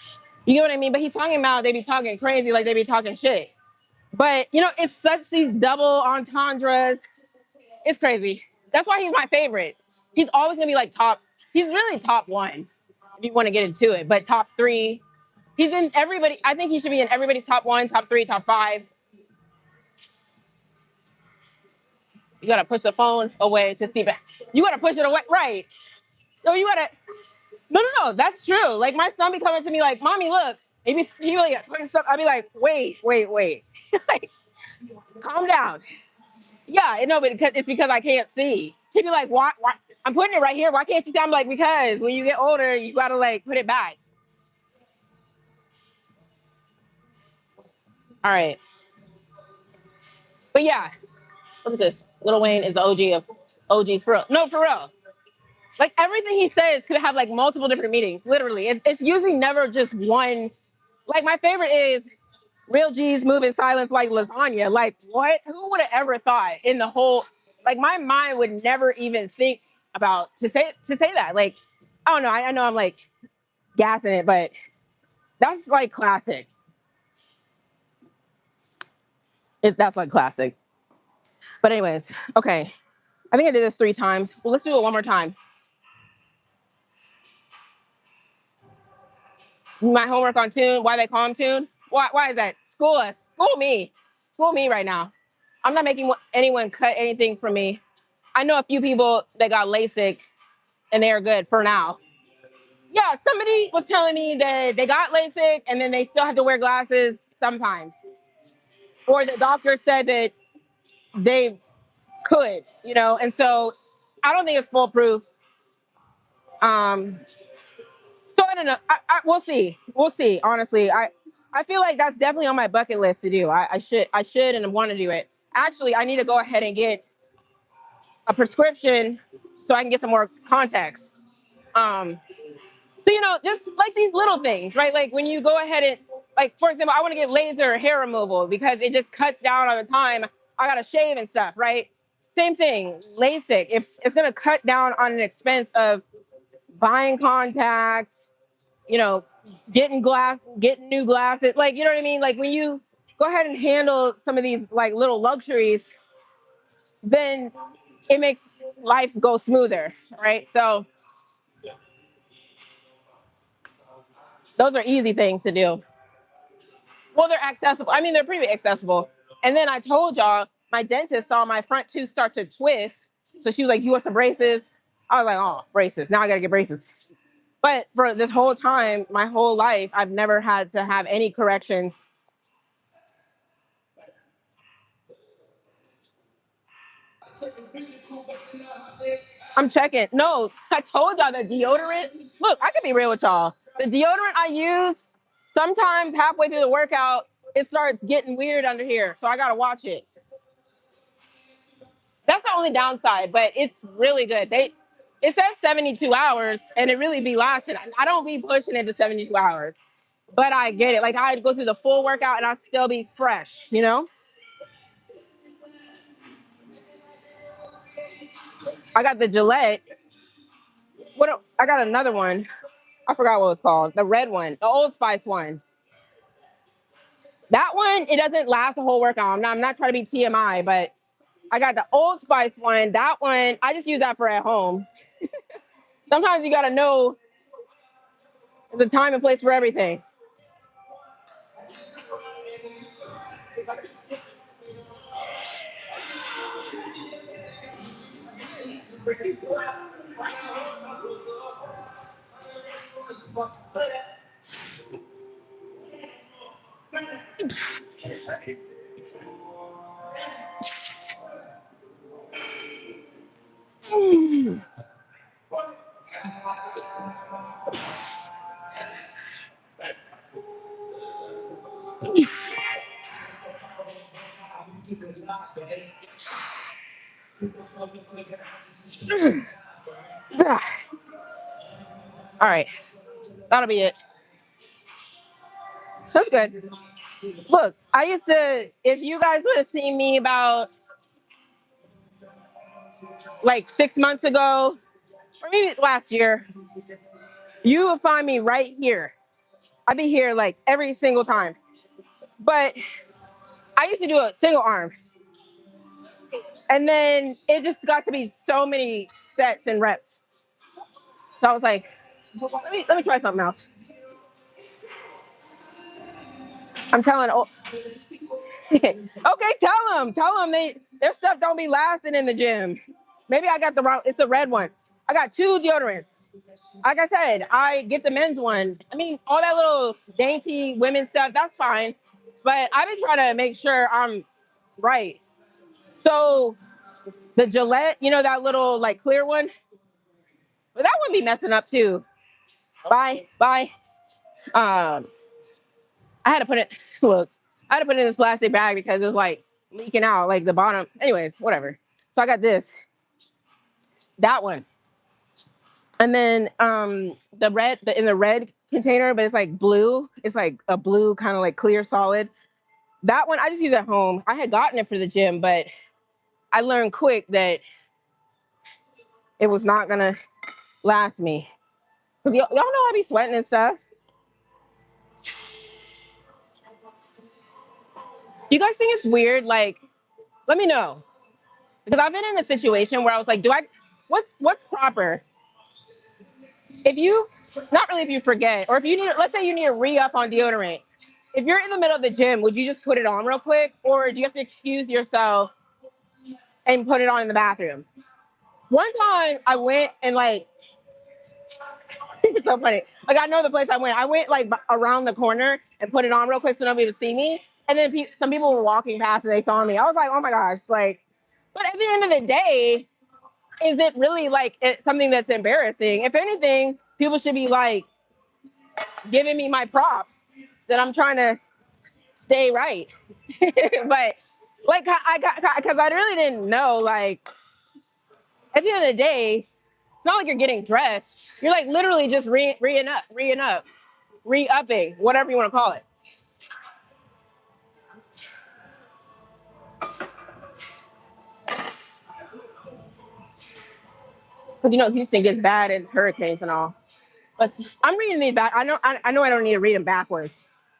you get what I mean? But he's talking about they be talking crazy like they be talking shit. But you know, it's such these double entendres. It's crazy. That's why he's my favorite. He's always gonna be like top. He's really top one if you want to get into it. But top three, he's in everybody. I think he should be in everybody's top one, top three, top five. You gotta push the phone away to see back. You gotta push it away, right? No, you gotta. No. That's true. Like my son be coming to me like, "Mommy, look." He like putting stuff. I'd be like, "Wait." Like, calm down. Yeah, no, but it's because I can't see. She'd be like, "Why? Why? I'm putting it right here. Why can't you see?" I'm like, "Because when you get older, you gotta like put it back." All right. But yeah, what is this? Lil Wayne is the OG of OGs for real. No, for real. Like everything he says could have like multiple different meanings. Literally, it's usually never just one. Like my favorite is real G's move in silence like lasagna. Like what? Who would have ever thought in the whole? Like my mind would never even think about to say that. Like I don't know. I know I'm like gassing it, but that's like classic. That's like classic. But anyways, okay. I think I did this 3 times. Well, let's do it one more time. My homework on tune. Why they call him tune? Why is that? School us. School me right now. I'm not making anyone cut anything from me. I know a few people that got LASIK and they are good for now. Yeah, somebody was telling me that they got LASIK and then they still have to wear glasses sometimes, or the doctor said that they could, and so I don't think it's foolproof. Um, so I don't know. We'll see. We'll see. Honestly, I feel like that's definitely on my bucket list to do. I should and want to do it. Actually, I need to go ahead and get a prescription so I can get some more context. Um, so just like these little things, right? Like when you go ahead and, like, for example, I want to get laser hair removal because it just cuts down on the time I gotta shave and stuff, right? Same thing, LASIK. If it's gonna cut down on an expense of buying contacts, you know, getting new glasses, like, you know what I mean? Like when you go ahead and handle some of these like little luxuries, then it makes life go smoother, right? So those are easy things to do. Well, they're accessible. I mean, they're pretty accessible. And then I told y'all, my dentist saw my front tooth start to twist. So she was like, "You want some braces?" I was like, "Oh, braces. Now I got to get braces." But for this whole time, my whole life, I've never had to have any corrections. I'm checking. No, I told y'all the deodorant. Look, I can be real with y'all. The deodorant I use, sometimes halfway through the workout, it starts getting weird under here. So I got to watch it. That's the only downside, but it's really good. It says 72 hours and it really be lasting. I don't be pushing it to 72 hours, but I get it. Like I'd go through the full workout and I'd still be fresh. I got the Gillette. I got another one. I forgot what it was called. The red one, the Old Spice one. That one, it doesn't last a whole workout. I'm not trying to be TMI, but I got the Old Spice one. That one, I just use that for at home. Sometimes you got to know the time and place for everything. All right, that'll be it. That's good. Look, I used to, if you guys would have seen me about like 6 months ago, or maybe last year, you would find me right here. I'd be here like every single time. But I used to do a single arm. And then it just got to be so many sets and reps. So I was like, let me try something else. I'm telling, oh, okay, tell them their stuff don't be lasting in the gym. Maybe I got the wrong, it's a red one. I got two deodorants. Like I said, I get the men's one. I mean, all that little dainty women stuff, that's fine. But I've been trying to make sure I'm right. So the Gillette, that little like clear one, but that one be messing up too. Bye. Um, I had to put it, look, I had to put it in this plastic bag because it was like leaking out, like the bottom. Anyways, whatever. So I got that one. And then in the red container, but it's like blue. It's like a blue kind of like clear solid. That one I just use at home. I had gotten it for the gym, but I learned quick that it was not gonna last me. Cause y'all know I be sweating and stuff. You guys think it's weird? Like, let me know. Because I've been in a situation where I was like, what's proper? If you, not really if you forget, or if you need, let's say you need to re-up on deodorant. If you're in the middle of the gym, would you just put it on real quick? Or do you have to excuse yourself and put it on in the bathroom? One time I went and like, it's so funny. Like I know the place I went. I went like around the corner and put it on real quick so nobody would see me. And then some people were walking past and they saw me. I was like, oh my gosh, like, but at the end of the day, is it really like something that's embarrassing? If anything, people should be like giving me my props that I'm trying to stay right. But like I got because I really didn't know, like at the end of the day, it's not like you're getting dressed. You're like literally just re-upping, whatever you want to call it. Because Houston gets bad in hurricanes and all. But I'm reading these back. I know I don't need to read them backwards.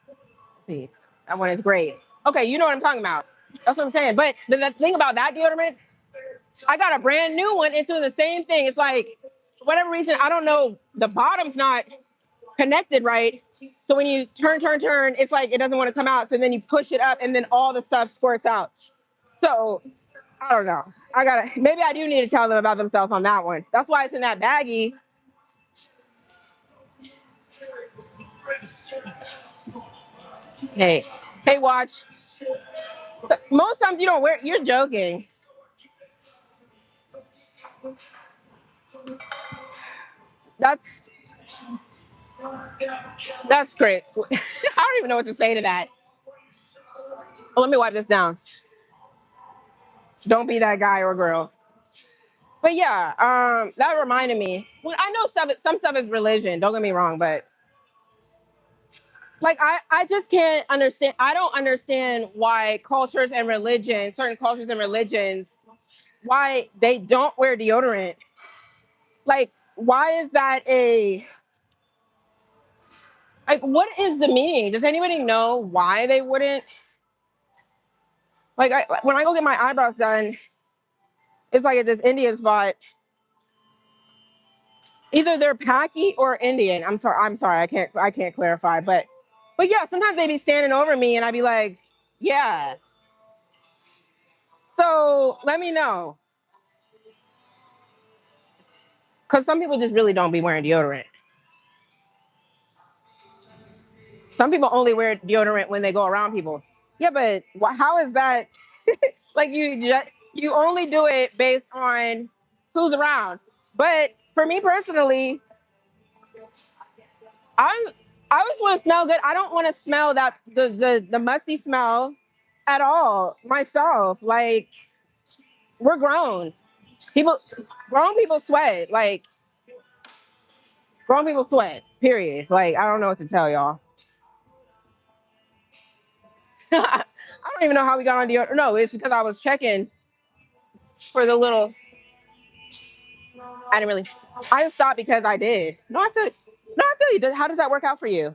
Let's see, that one is great. Okay, you know what I'm talking about. That's what I'm saying. But the thing about that deodorant, I got a brand new one. It's doing the same thing. It's like, for whatever reason, I don't know, the bottom's not connected right. So when you turn, it's like it doesn't want to come out. So then you push it up and then all the stuff squirts out. So I don't know. Maybe I do need to tell them about themselves on that one. That's why it's in that baggie. Hey, watch. So most times you don't wear, you're joking. That's great. I don't even know what to say to that. Oh, let me wipe this down. Don't be that guy or girl. But yeah, that reminded me. Well, I know some stuff is religion. Don't get me wrong, but like I just can't understand. I don't understand why certain cultures and religions, why they don't wear deodorant. Like, why is that like, what is the meaning? Does anybody know why they wouldn't? Like, when I go get my eyebrows done, it's like at this Indian spot. Either they're Paki or Indian. I'm sorry. I can't clarify. But yeah, sometimes they be standing over me and I'd be like, yeah. So let me know. Because some people just really don't be wearing deodorant. Some people only wear deodorant when they go around people. Yeah, but how is that? Like you only do it based on who's around. But for me personally, I I just want to smell good. I don't want to smell that the musty smell at all myself. Like, we're grown. People grown people sweat. Like, grown people sweat. Period. Like, I don't know what to tell y'all. I don't even know how we got on deodorant. No, it's because I was checking for the little. I didn't really. I stopped because I did. No, I feel. No, I feel you. How does that work out for you?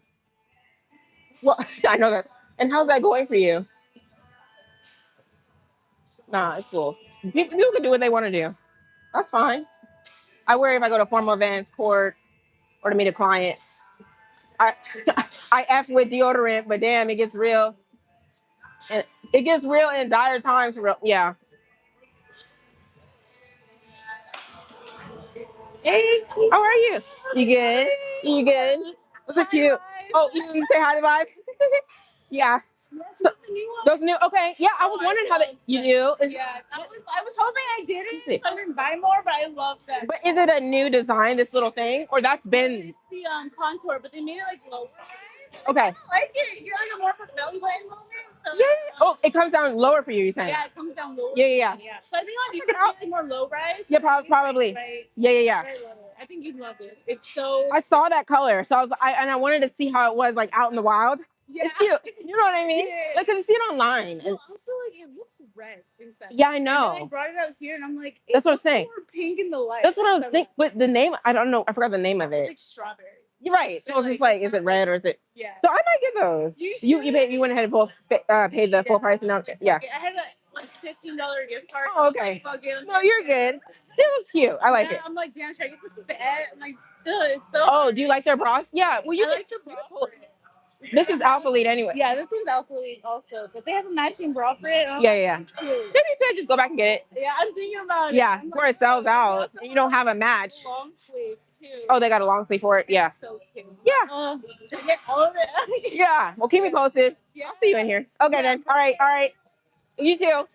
Well, I know that. And how's that going for you? Nah, it's cool. People can do what they want to do. That's fine. I worry if I go to formal events, court, or to meet a client. I I F with deodorant, but damn, it gets real. And it gets real in dire times. Real, yeah. Hey, how are you? You good? You good? That's so cute. Oh, you say hi to Vibe? Yeah. So, those new. Okay. Yeah, I was wondering how that you do.
Yes, I was hoping I didn't. So I didn't buy more, but I love them.
But is it a new design, this little thing, or that's been?
It's the contour, but they made it like low.
Okay.
I like it. You're like a more for belly button moment. So
yeah. Oh, it comes down lower for you. You think?
Yeah, it comes down lower.
Yeah.
So I think like you could be more low rise.
Yeah, probably.
Right.
Yeah.
I love it. I think you'd love it. It's so.
I saw that color, so I wanted to see how it was like out in the wild.
Yeah.
It's cute. You know what I mean?
Yeah.
Like, cause you see it online.
Well, also, like, it looks red inside.
Yeah, I know.
And then I brought it out here, and I'm like,
that's what I'm saying.
More pink in the light.
That's what I was thinking. But the name, I don't know. I forgot the name of it.
It's like strawberry.
You're right. So it's just like, is it red or is it?
Yeah.
So I might get those. You went ahead and paid the full price and now. Yeah.
I had a like $15 gift card.
Oh, okay. No, you're good. It looks cute. I like it.
I'm like, damn, should I get this set? I'm like, it's so.
Oh, do you like their bras? Yeah. Well,
I like the bra.
This is Alpha Lead anyway.
Yeah, this one's Alpha Lead also, but they have a matching bra for it.
Yeah. Maybe you could just go back and get it.
Yeah, I'm thinking about it.
Yeah, before it sells out and you don't have a match.
Long sleeve too.
Oh, they got a long sleeve for it. Yeah.
So cute.
Yeah.
Get all of it.
Yeah. Well, keep me posted. I'll see you in here. Okay then. All right. All right. You too. All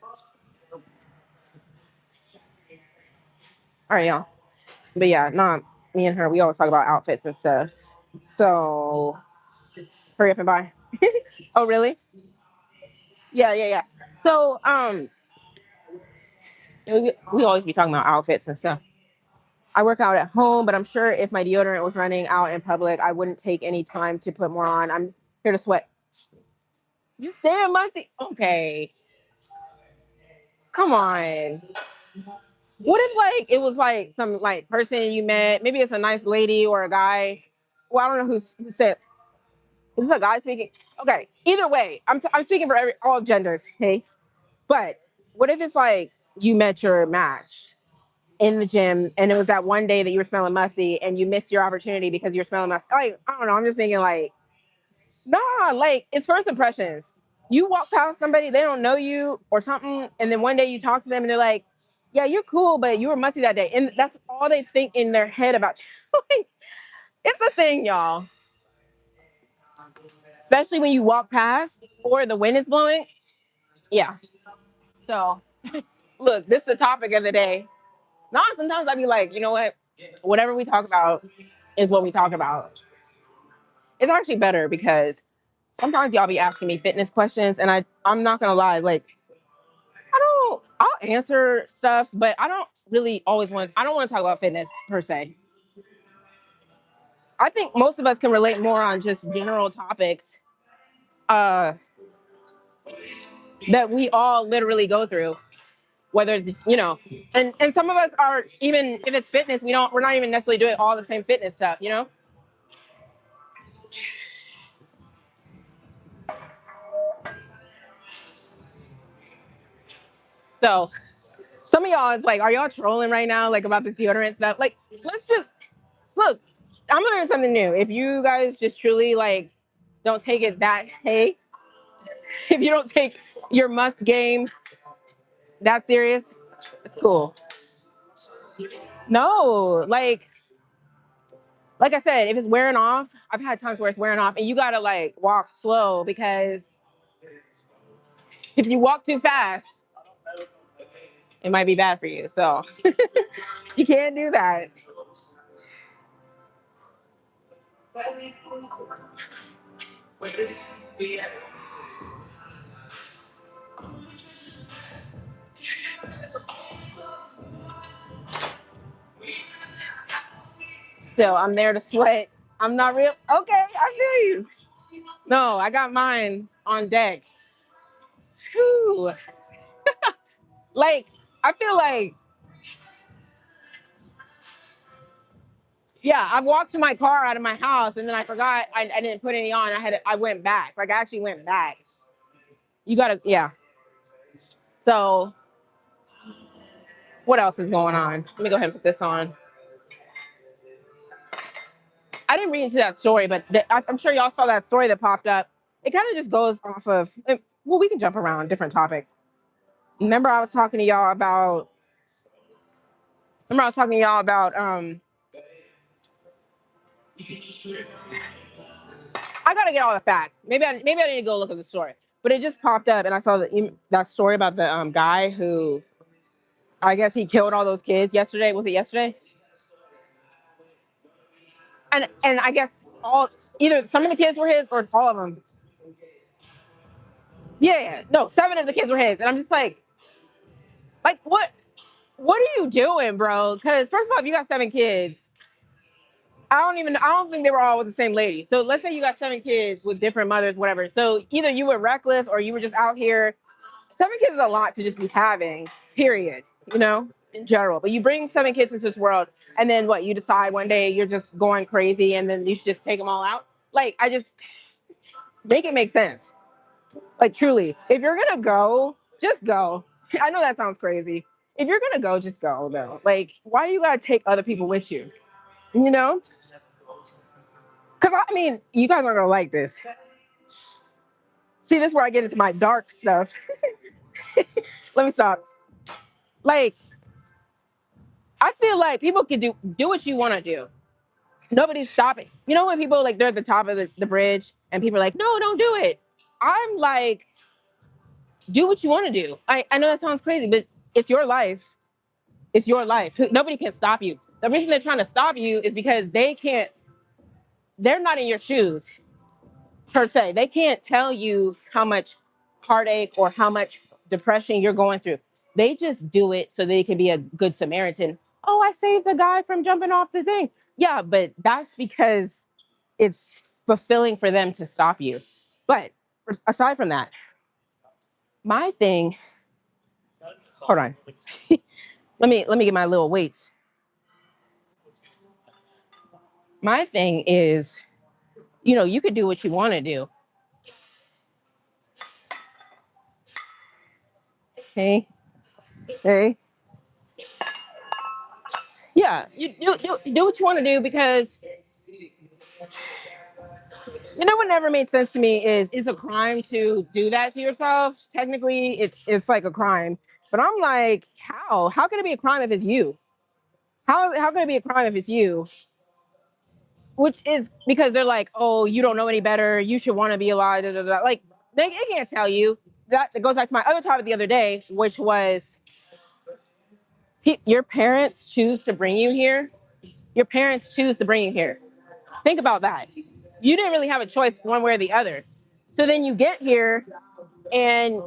right, y'all. But yeah, not me and her. We always talk about outfits and stuff. So hurry up and buy. Oh, really? Yeah, yeah, yeah. So we always be talking about outfits and stuff. I work out at home, but I'm sure if my deodorant was running out in public, I wouldn't take any time to put more on. I'm here to sweat. You stay in musty. Okay, come on. What if like it was like some like person you met? Maybe it's a nice lady or a guy. Well, I don't know who said. Is this a guy speaking? Okay. Either way, I'm speaking for all genders. Hey, but what if it's like you met your match in the gym and it was that one day that you were smelling musty and you missed your opportunity because you're smelling musty? Like I don't know. I'm just thinking like nah. Like it's first impressions. You walk past somebody, they don't know you or something, and then one day you talk to them and they're like, "Yeah, you're cool, but you were musty that day," and that's all they think in their head about you. Like, it's a thing, y'all. Especially when you walk past or the wind is blowing. Yeah. So look, this is the topic of the day. Now sometimes I'd be like, you know what? Whatever we talk about is what we talk about. It's actually better because sometimes y'all be asking me fitness questions, and I'm not gonna lie, like I'll answer stuff, but I don't really always want. I don't want to talk about fitness per se. I think most of us can relate more on just general topics uh, that we all literally go through. Whether it's, and some of us are, even if it's fitness, we're not even necessarily doing all the same fitness stuff. So some of y'all, it's like, are y'all trolling right now, like about the deodorant stuff? Like, let's just look. I'm learning something new. If you guys just truly like don't take it that hey, if you don't take your must game that serious, it's cool. No, like I said, if it's wearing off, I've had times where it's wearing off, and you gotta like walk slow because if you walk too fast, it might be bad for you. So you can't do that. Still, I'm there to sweat. I'm not real. Okay, I feel you. No, I got mine on deck. Whew. Like, I feel like, yeah, I walked to my car out of my house and then I forgot I didn't put any on. I went back. Like, I actually went back. You gotta, yeah. So, what else is going on? Let me go ahead and put this on. I didn't read into that story, but I'm sure y'all saw that story that popped up. It kind of just goes off of, well, we can jump around different topics. Remember, I was talking to y'all about, I gotta get all the facts. Maybe I need to go look at the story. But it just popped up, and I saw that story about the guy who, I guess he killed all those kids yesterday. Was it yesterday? And I guess either some of the kids were his or all of them. Yeah, yeah. No, 7 of the kids were his, and I'm just like what are you doing, bro? Because first of all, if you got 7 kids, I don't think they were all with the same lady. So let's say you got 7 kids with different mothers, whatever. So either you were reckless or you were just out here. 7 kids is a lot to just be having, period, in general. But you bring 7 kids into this world, and then what? You decide one day you're just going crazy, and then you should just take them all out. Like, I just make it make sense. Like, truly, if you're gonna go, just go. I know that sounds crazy. If you're gonna go, just go, though. Like, why you gotta take other people with you? You know? Because I mean, you guys aren't gonna like this. See, this is where I get into my dark stuff. Let me stop. Like, I feel like people can do what you want to do. Nobody's stopping. You know when people like they're at the top of the bridge and people are like, no, don't do it. I'm like, do what you want to do. I know that sounds crazy, but it's your life. It's your life. Nobody can stop you. The reason they're trying to stop you is because they're not in your shoes per se. They can't tell you how much heartache or how much depression you're going through. They just do it so they can be a good Samaritan. Oh, I saved the guy from jumping off the thing. Yeah, but that's because it's fulfilling for them to stop you. But aside from that, my thing, hold on. let me get my little weights. My thing is, you could do what you want to do. Okay. Okay. Yeah, you do what you want to do because what never made sense to me is it's a crime to do that to yourself. Technically, it's like a crime. But I'm like, how? How can it be a crime if it's you? How can it be a crime if it's you? Which is because they're like, oh, you don't know any better. You should want to be alive. Da, da, da. Like they can't tell you. That goes back to my other topic the other day, which was your parents choose to bring you here. Your parents choose to bring you here. Think about that. You didn't really have a choice one way or the other. So then you get here, and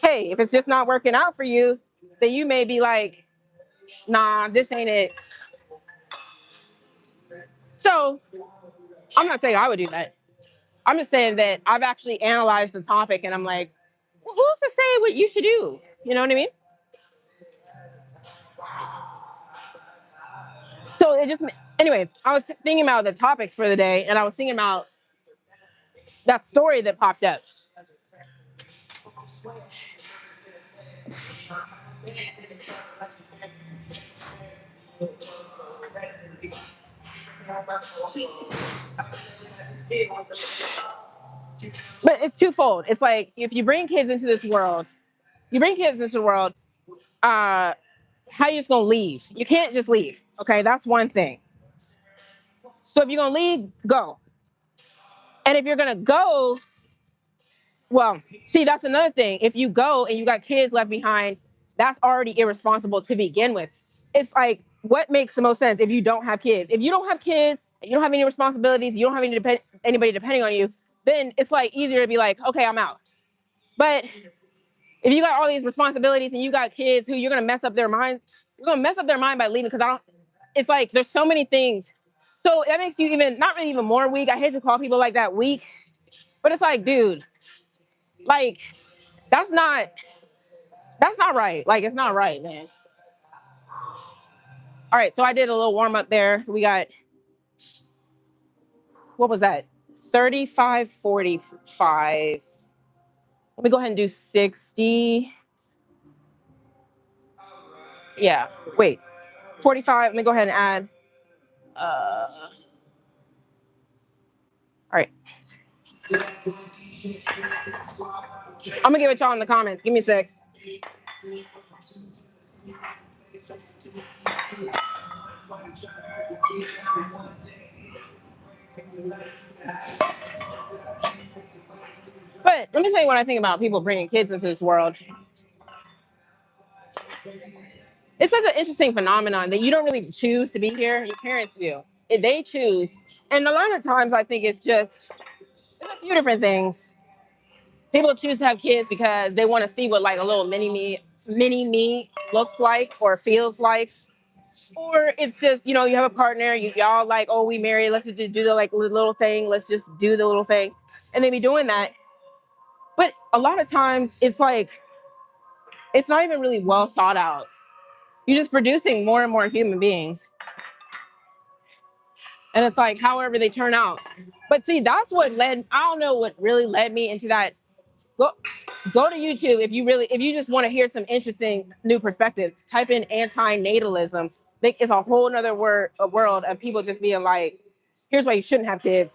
hey, if it's just not working out for you, then you may be like, nah, this ain't it. So I'm not saying I would do that. I'm just saying that I've actually analyzed the topic and I'm like, well, who's to say what you should do? You know what I mean? So anyways, I was thinking about the topics for the day and I was thinking about that story that popped up. But it's twofold. It's like if you bring kids into this world, uh, how you just gonna leave? You can't just leave. Okay, that's one thing. So if you're gonna leave, go. And if you're gonna go, well, see, that's another thing. If you go and you got kids left behind, that's already irresponsible to begin with. It's like, what makes the most sense if you don't have kids? If you don't have kids, you don't have any responsibilities, you don't have anybody depending on you, then it's like easier to be like, okay, I'm out. But if you got all these responsibilities and you got kids who you're gonna mess up their minds, you're gonna mess up their mind by leaving because I don't. It's like there's so many things. So that makes you even not really even more weak. I hate to call people like that weak, but it's like, dude, like that's not right. Like it's not right, man. All right, so I did a little warm up there. We got what was that? 35, 45. Let me go ahead and do 60. Yeah, wait. 45. Let me go ahead and add. All right. I'm gonna give it y'all in the comments. Give me a sec. But let me tell you what I think about people bringing kids into this world. It's such an interesting phenomenon that you don't really choose to be here. Your parents do. They choose. And a lot of times I think it's a few different things. People choose to have kids because they want to see what like a little mini me looks like or feels like. Or it's just, you have a partner, y'all like, oh, we married, let's just do the like little thing, let's just do the little thing. And they be doing that. But a lot of times it's like it's not even really well thought out. You're just producing more and more human beings. And it's like however they turn out. But see, that's what I don't know what really led me into that. Go to YouTube if you just want to hear some interesting new perspectives. Type in anti-natalism. Think it's a whole nother a world of people just being like, here's why you shouldn't have kids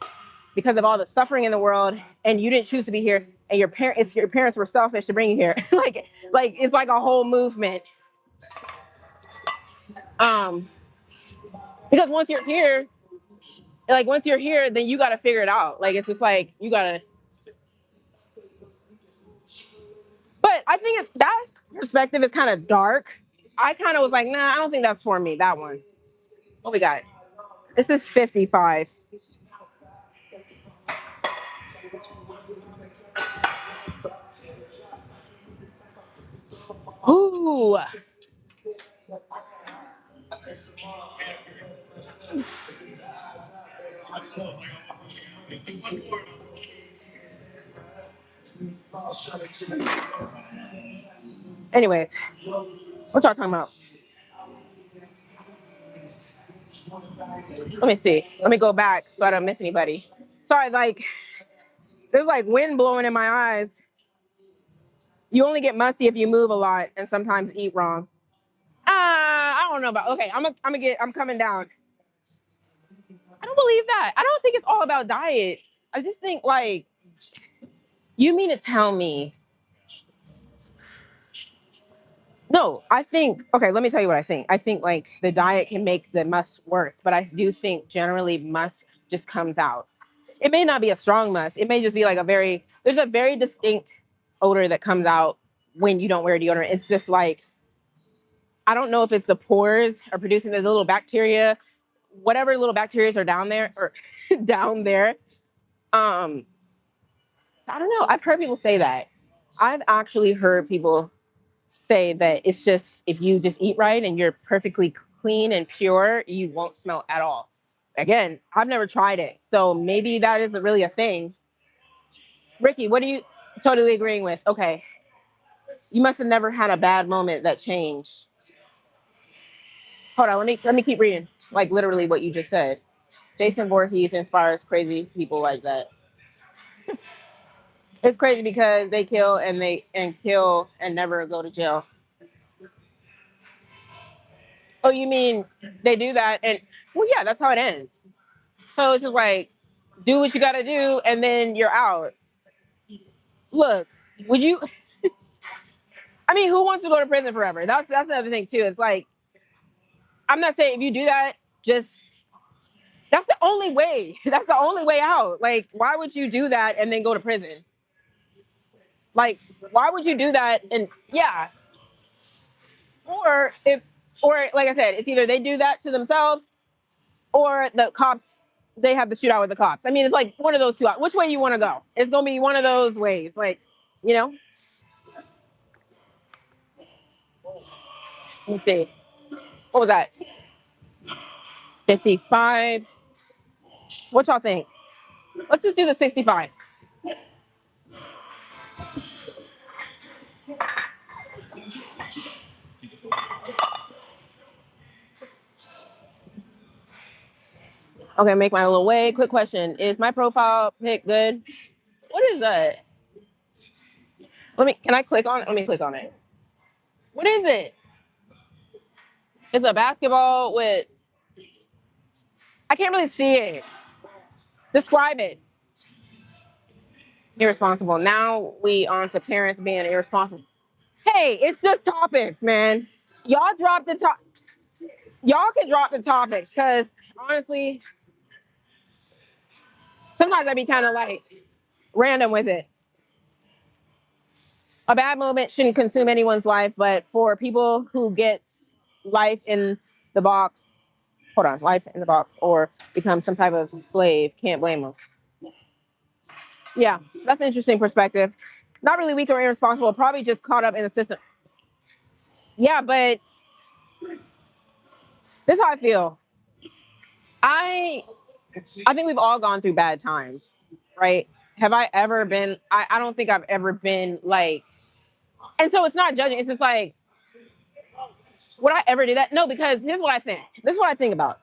because of all the suffering in the world, and you didn't choose to be here, and your parents were selfish to bring you here. like it's like a whole movement. Um, because once you're here, like once you're here, then you got to figure it out. Like it's just like you got to. But I think it's that perspective is kind of dark. I kind of was like, nah, I don't think that's for me. That one. What we got? This is 55. Ooh. Anyways, what y'all talking about? Let me see. Let me go back so I don't miss anybody. Sorry, like there's like wind blowing in my eyes. You only get musty if you move a lot and sometimes eat wrong. I don't know about. Okay, I'm coming down. I don't believe that. I don't think it's all about diet. I just think like you mean to tell me. No, I think okay, let me tell you what I think. I think like the diet can make the must worse, but I do think generally must just comes out. It may not be a strong must. It may just be like there's a very distinct odor that comes out when you don't wear deodorant. It's just like I don't know if it's the pores are producing the little bacteria, whatever little bacteria are down there or down there. Um, I don't know. I've heard people say that. I've actually heard people say that it's just if you just eat right and you're perfectly clean and pure, you won't smell at all. Again, I've never tried it, so maybe that isn't really a thing. Ricky, what are you totally agreeing with? Okay, you must have never had a bad moment that changed. Hold on, let me keep reading. Like literally what you just said. Jason Voorhees inspires crazy people like that. It's crazy because they kill and never go to jail. Oh, you mean they do that and well, yeah, that's how it ends. So it's just like do what you got to do and then you're out. Look, would you? I mean, who wants to go to prison forever? That's another thing too. It's like I'm not saying if you do that, just that's the only way. That's the only way out. Like, why would you do that and then go to prison? Like, why would you do that? And yeah, or if, or like I said, it's either they do that to themselves or the cops. They have the shootout with the cops. I mean, it's like one of those two. Which way you want to go? It's gonna be one of those ways. Like, you know. Let me see. What was that? 55. What y'all think? Let's just do the 65. Okay, make my little way. Quick question. Is my profile pic good? What is that? Can I click on it? Let me click on it. What is it? It's a basketball with, I can't really see it. Describe it. Irresponsible. Now we on to parents being irresponsible. Hey, it's just topics, man. Y'all drop the top. Y'all can drop the topics because honestly, sometimes I be kind of like random with it. A bad moment shouldn't consume anyone's life, but for people who gets life in the box, hold on, life in the box, or become some type of slave, can't blame them. Yeah, that's an interesting perspective. Not really weak or irresponsible, probably just caught up in the system. Yeah, but this is how I feel. I I think we've all gone through bad times, right? Have I ever been? I don't think I've ever been like, and so it's not judging. It's just like, would I ever do that? No, because here's what I think. This is what I think about.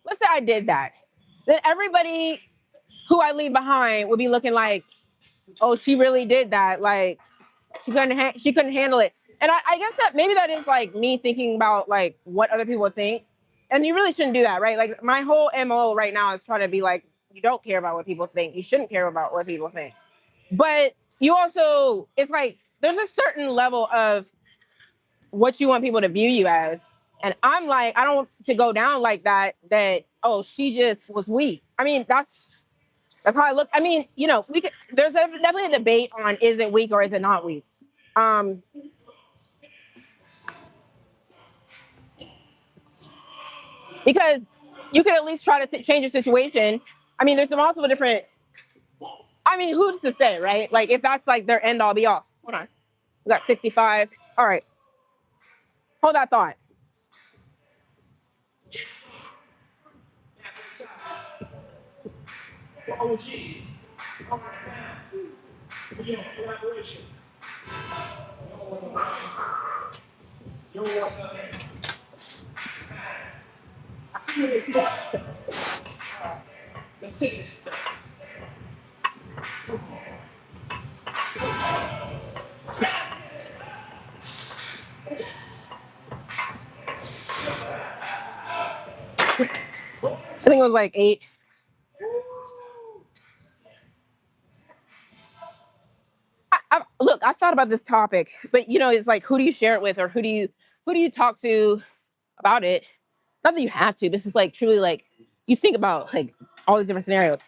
Let's say I did that. Then everybody who I leave behind would be looking like, oh, she really did that. Like she couldn't handle it. And I guess that maybe that is like me thinking about like what other people think. And you really shouldn't do that, right? Like my whole MO right now is trying to be like, you don't care about what people think. You shouldn't care about what people think. But you also, it's like there's a certain level of what you want people to view you as. And I'm like, I don't want to go down like that, oh, she just was weak. I mean, that's how I look. I mean, you know, there's definitely a debate on is it weak or is it not weak. Um, because you could at least try to change your situation. I mean, there's some multiple different. I mean, who's to say, right? Like, if that's like their end all be all. Hold on, we got 65. All right, hold that thought. I think it was like 8. Look, I thought about this topic, but you know, it's like, who do you share it with, or who do you talk to about it? Not that you have to. This is like truly like you think about like all these different scenarios.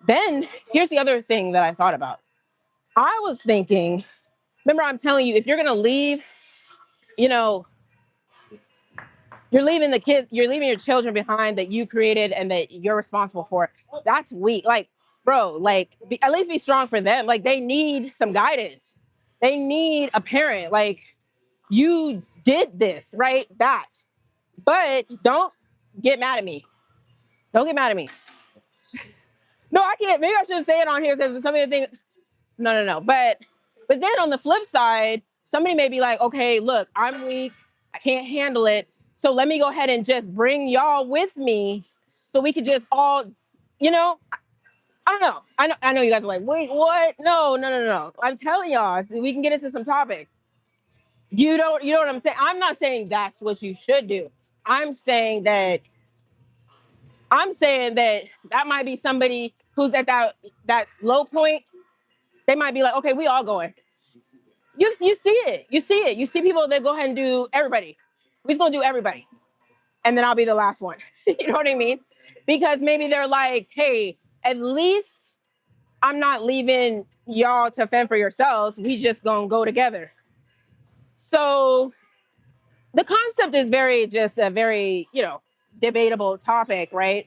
Then here's the other thing that I thought about. I was thinking, remember, I'm telling you, if you're gonna leave, you know, you're leaving your children behind that you created and that you're responsible for. That's weak. Like, bro, like at least be strong for them. Like they need some guidance. They need a parent. Like you did this, right? That. But don't get mad at me. Don't get mad at me. No, I can't. Maybe I shouldn't say it on here because some of the things. No. But then on the flip side, somebody may be like, okay, look, I'm weak. I can't handle it. So let me go ahead and just bring y'all with me so we could just all, you know, I don't know. I know you guys are like, wait, what? No. I'm telling y'all, so we can get into some topics. You know what I'm saying? I'm not saying that's what you should do. I'm saying that that might be somebody who's at that low point. They might be like, okay, we all going. You see it. You see it. You see people that go ahead and do everybody. We're just gonna do everybody. And then I'll be the last one. You know what I mean? Because maybe they're like, hey, at least I'm not leaving y'all to fend for yourselves. We just gonna go together. So the concept is just a very, debatable topic, right?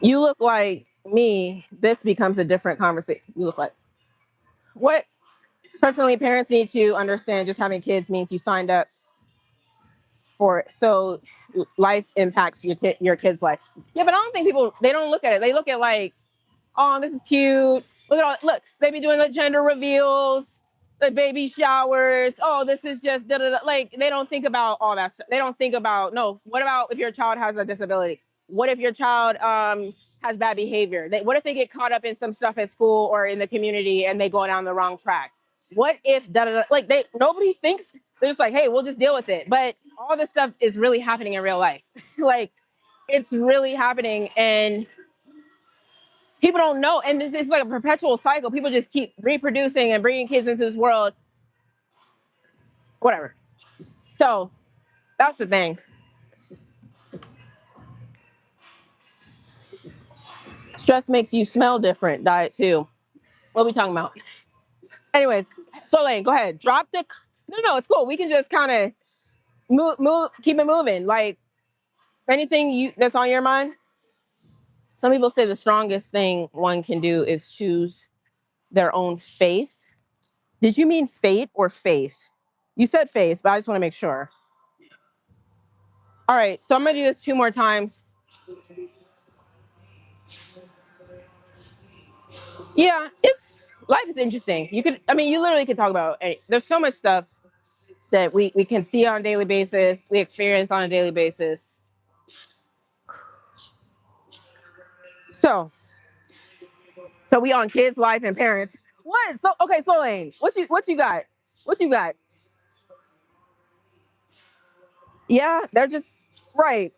You look like me, this becomes a different conversation. You look like what personally parents need to understand just having kids means you signed up for it. So life impacts your kid's life. Yeah, but I don't think they don't look at it. They look at like, oh, this is cute. Look, they be doing the gender reveals, the baby showers. Oh, this is just da da da. Like they don't think about all that stuff. They don't think about no. What about if your child has a disability? What if your child has bad behavior? What if they get caught up in some stuff at school or in the community and they go down the wrong track? What if da da da? Like nobody thinks. They're just like, hey, we'll just deal with it. But all this stuff is really happening in real life. Like it's really happening, and people don't know. And this is like a perpetual cycle. People just keep reproducing and bringing kids into this world. Whatever. So that's the thing. Stress makes you smell different. Diet too. What are we talking about? Anyways, Soleil, go ahead. Drop the. No, it's cool. We can just kind of move, keep it moving. Like anything that's on your mind. Some people say the strongest thing one can do is choose their own faith. Did you mean fate or faith? You said faith, but I just want to make sure. All right, so I'm gonna do this 2 more times. Yeah, life is interesting. You literally could talk about there's so much stuff that we can see on a daily basis, we experience on a daily basis. So we on kids, life, and parents. What? So okay, so Lane, what you got? What you got? Yeah, they're just right.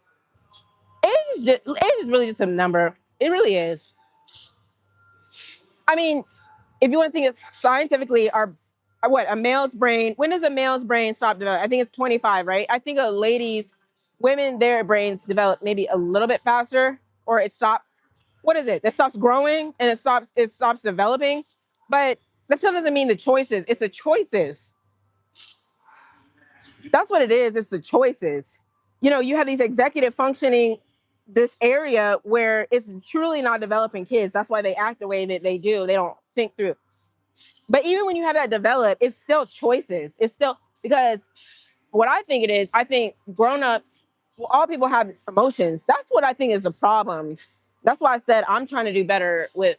Age is really just a number. It really is. I mean, if you want to think of scientifically, our what a male's brain. When does a male's brain stop developing? I think it's 25, right? I think a ladies, women, their brains develop maybe a little bit faster, or it stops. What is it? It stops growing and it stops developing. But that still doesn't mean the choices. It's the choices. That's what it is. It's the choices. You know, you have these executive functioning this area where it's truly not developing kids. That's why they act the way that they do. They don't think through. But even when you have that develop, it's still choices. It's still because what I think it is, I think grown-ups, well, all people have emotions. That's what I think is the problem. That's why I said I'm trying to do better with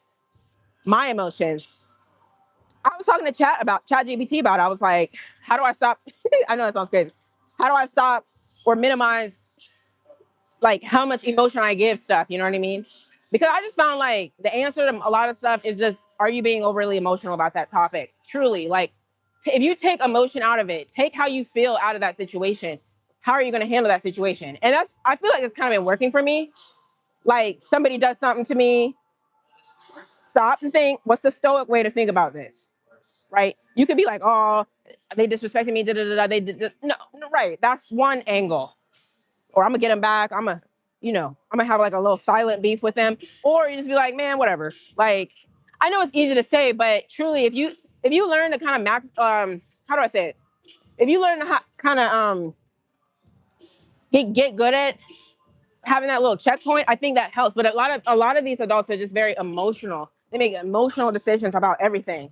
my emotions. I was talking to Chat GPT about it. I was like, how do I stop? I know that sounds crazy. How do I stop or minimize like how much emotion I give stuff? You know what I mean? Because I just found like the answer to a lot of stuff is just, are you being overly emotional about that topic? Truly, like if you take emotion out of it, take how you feel out of that situation. How are you going to handle that situation? And that's, I feel like it's kind of been working for me. Like somebody does something to me, stop and think, what's the stoic way to think about this? Right? You could be like, oh, they disrespected me. Da, da, da, da, they did. No, no, right. That's one angle. Or I'm gonna get them back. I'm gonna have like a little silent beef with them. Or you just be like, man, whatever. Like, I know it's easy to say, but truly, if you learn to kind of how do I say it? If you learn to kind of get good at having that little checkpoint, I think that helps. But a lot of these adults are just very emotional. They make emotional decisions about everything.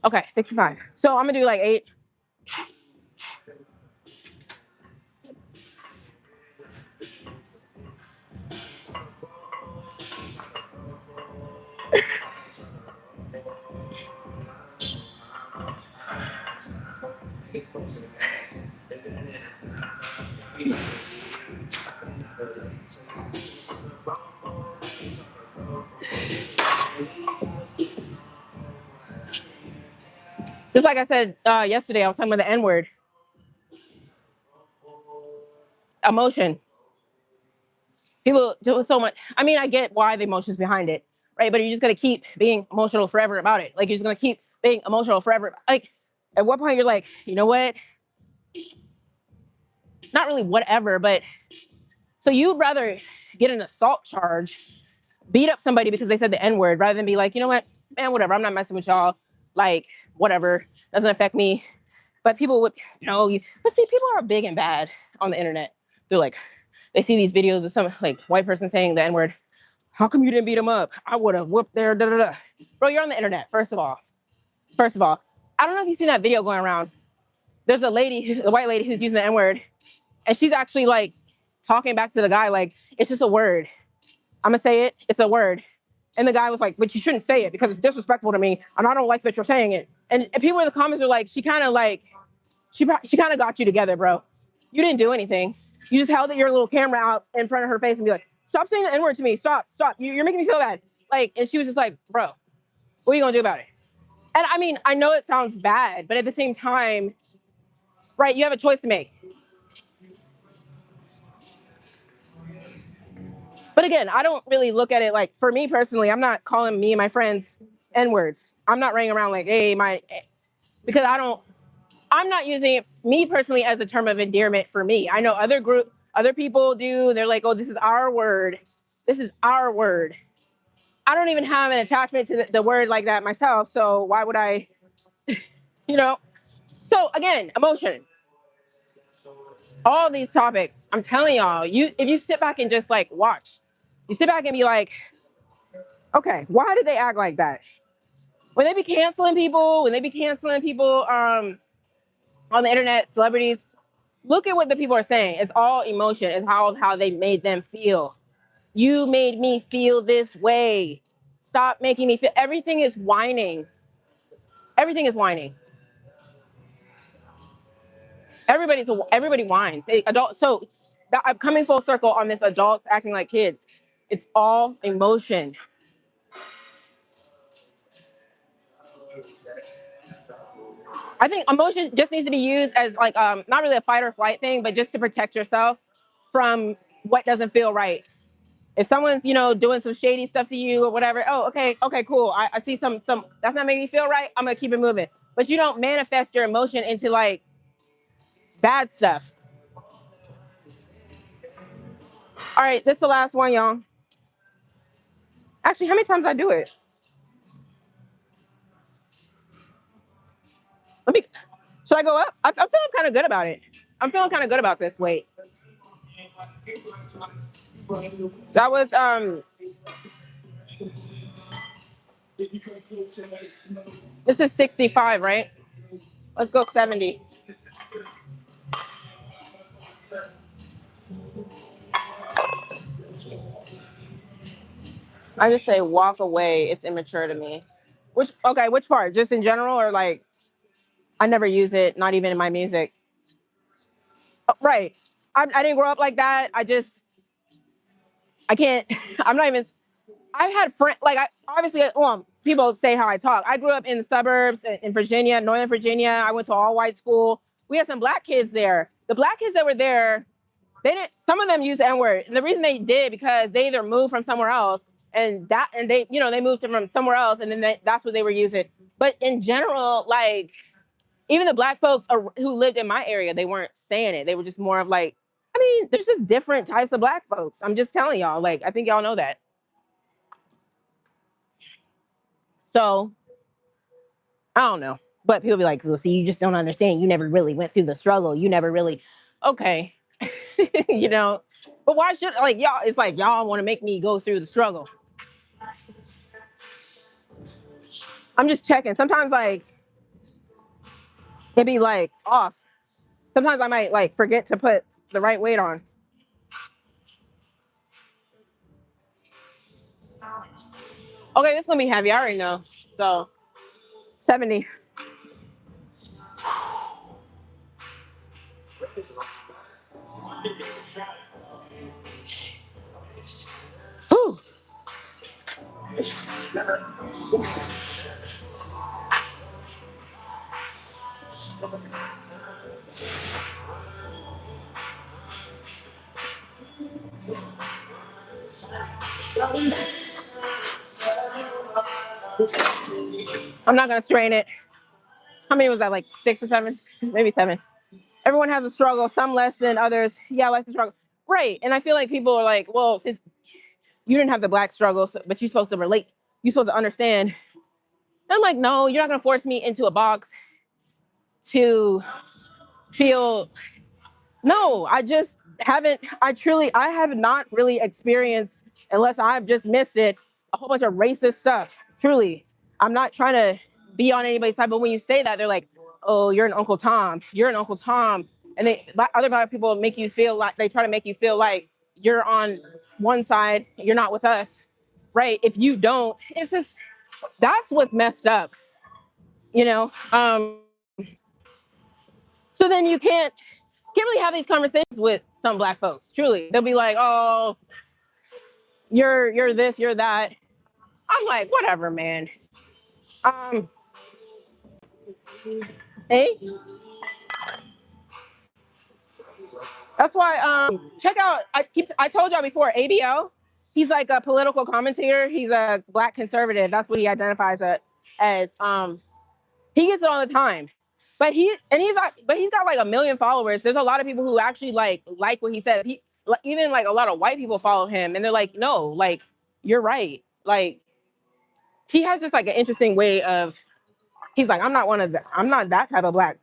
Okay, 65. So I'm gonna do like 8. Just like I said yesterday, I was talking about the N word, emotion. People do so much. I mean, I get why the emotions behind it, right? But you're just gonna keep being emotional forever about it. Like you're just gonna keep being emotional forever. Like at what point you're like, you know what? Not really whatever, but so you'd rather get an assault charge, beat up somebody because they said the N word, rather than be like, you know what, man, whatever. I'm not messing with y'all. Like whatever, doesn't affect me. But people would, but see, people are big and bad on the internet. They're like, they see these videos of some like white person saying the N word. How come you didn't beat him up? I would have whooped their da da da. Bro, you're on the internet. First of all, I don't know if you've seen that video going around. There's a lady, a white lady who's using the N word, and she's actually like talking back to the guy like it's just a word. I'm gonna say it. It's a word. And the guy was like, but you shouldn't say it because it's disrespectful to me, and I don't like that you're saying it. And people in the comments are like, she kind of got you together, bro. You didn't do anything. You just held your little camera out in front of her face and be like, stop saying the N word to me. Stop. You're making me feel bad. Like, and she was just like, bro, what are you gonna do about it? And I mean, I know it sounds bad, but at the same time, right, you have a choice to make. But again, I don't really look at it like, for me personally, I'm not calling me and my friends N words. I'm not running around like, hey, because I'm not using it, me personally, as a term of endearment for me. I know other people do. They're like, oh, this is our word. This is our word. I don't even have an attachment to the word like that myself. So why would I, you know? So again, emotion. All these topics, I'm telling y'all, if you sit back and just like watch, you sit back and be like, okay, why did they act like that? When they be canceling people on the internet, celebrities, look at what the people are saying. It's all emotion. It's how they made them feel. You made me feel this way. Stop making me feel. Everything is whining. Everything is whining. Everybody whines. I'm coming full circle on this adults acting like kids. It's all emotion. I think emotion just needs to be used as like not really a fight or flight thing, but just to protect yourself from what doesn't feel right. If someone's, doing some shady stuff to you or whatever, oh, okay, cool. I see some that's not making me feel right. I'm gonna keep it moving. But you don't manifest your emotion into like bad stuff. All right, this is the last one, y'all. Actually, how many times I do it? Let me. Should I go up? I'm feeling kind of good about it. I'm feeling kind of good about this. Wait, that was This is 65, right? Let's go 70. I just say walk away. It's immature to me. Which part? Just in general, or like I never use it, not even in my music. Oh, right. I didn't grow up like that. I can't. I'm not even. I've had friends like I obviously. Well, people say how I talk. I grew up in the suburbs in Virginia, Northern Virginia. I went to all white school. We had some black kids there. The black kids that were there, they didn't. Some of them used the N word. The reason they did because they either moved from somewhere else and they they moved from somewhere else and then that's what they were using. But in general, like even the black folks who lived in my area, they weren't saying it. They were just more of like, I mean, there's just different types of black folks. I'm just telling y'all. Like I think y'all know that. So I don't know. But people be like, well, see, you just don't understand. You never really went through the struggle. You never really, okay, you know. But why should like y'all? It's like y'all want to make me go through the struggle. I'm just checking. Sometimes like it'd be like off. Sometimes I might like forget to put the right weight on. Okay, this is gonna be heavy. I already know. So 70. Whew. I'm not gonna strain it. How many was that? Like 6 or 7? Maybe 7. Everyone has a struggle, some less than others. Yeah, less than struggle. Right. And I feel like people are like, well, since you didn't have the black struggle, but you're supposed to relate, you're supposed to understand. And I'm like, no, you're not gonna force me into a box to feel no, I just haven't. I have not really experienced, unless I've just missed it, a whole bunch of racist stuff. Truly, I'm not trying to be on anybody's side, but when you say that, they're like, "Oh, you're an Uncle Tom. You're an Uncle Tom," and other black people make you feel like they try to make you feel like you're on one side, you're not with us, right? If you don't, it's just that's what's messed up, you know. So then you can't really have these conversations with some black folks. Truly, they'll be like, "Oh, you're this, you're that." I'm like, whatever, man. Um, hey, that's why. Check out. I told y'all before. ABO. He's like a political commentator. He's a black conservative. That's what he identifies as. He gets it all the time. But he's got like 1 million followers. There's a lot of people who actually like what he says. Even like a lot of white people follow him, and they're like, no, like you're right. Like he has just like an interesting way of. He's like, I'm not that type of black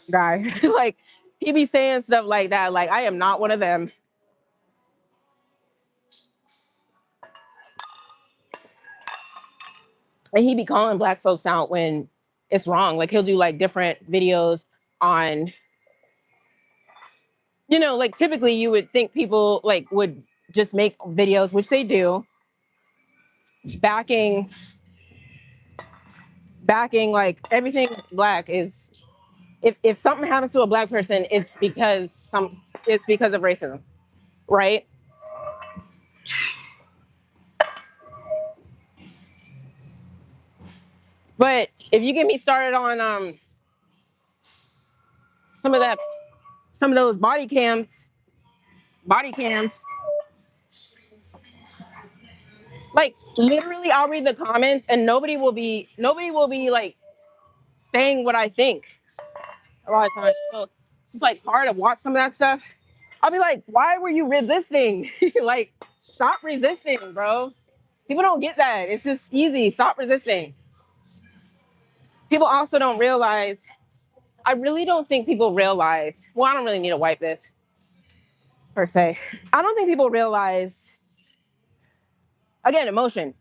guy. Like he be saying stuff like that. Like I am not one of them. And he be calling black folks out when it's wrong. Like he'll do like different videos on, like typically you would think people like would just make videos, which they do, backing like everything black is if something happens to a black person, it's because of racism, right? But if you get me started on some of that some of those body cams, Like literally, I'll read the comments and nobody will be like saying what I think a lot of times. So it's just like hard to watch some of that stuff. I'll be like, why were you resisting? Like, stop resisting, bro. People don't get that. It's just easy. Stop resisting. People also don't realize, I really don't think people realize, well, I don't really need to wipe this per se. I don't think people realize, again, emotion.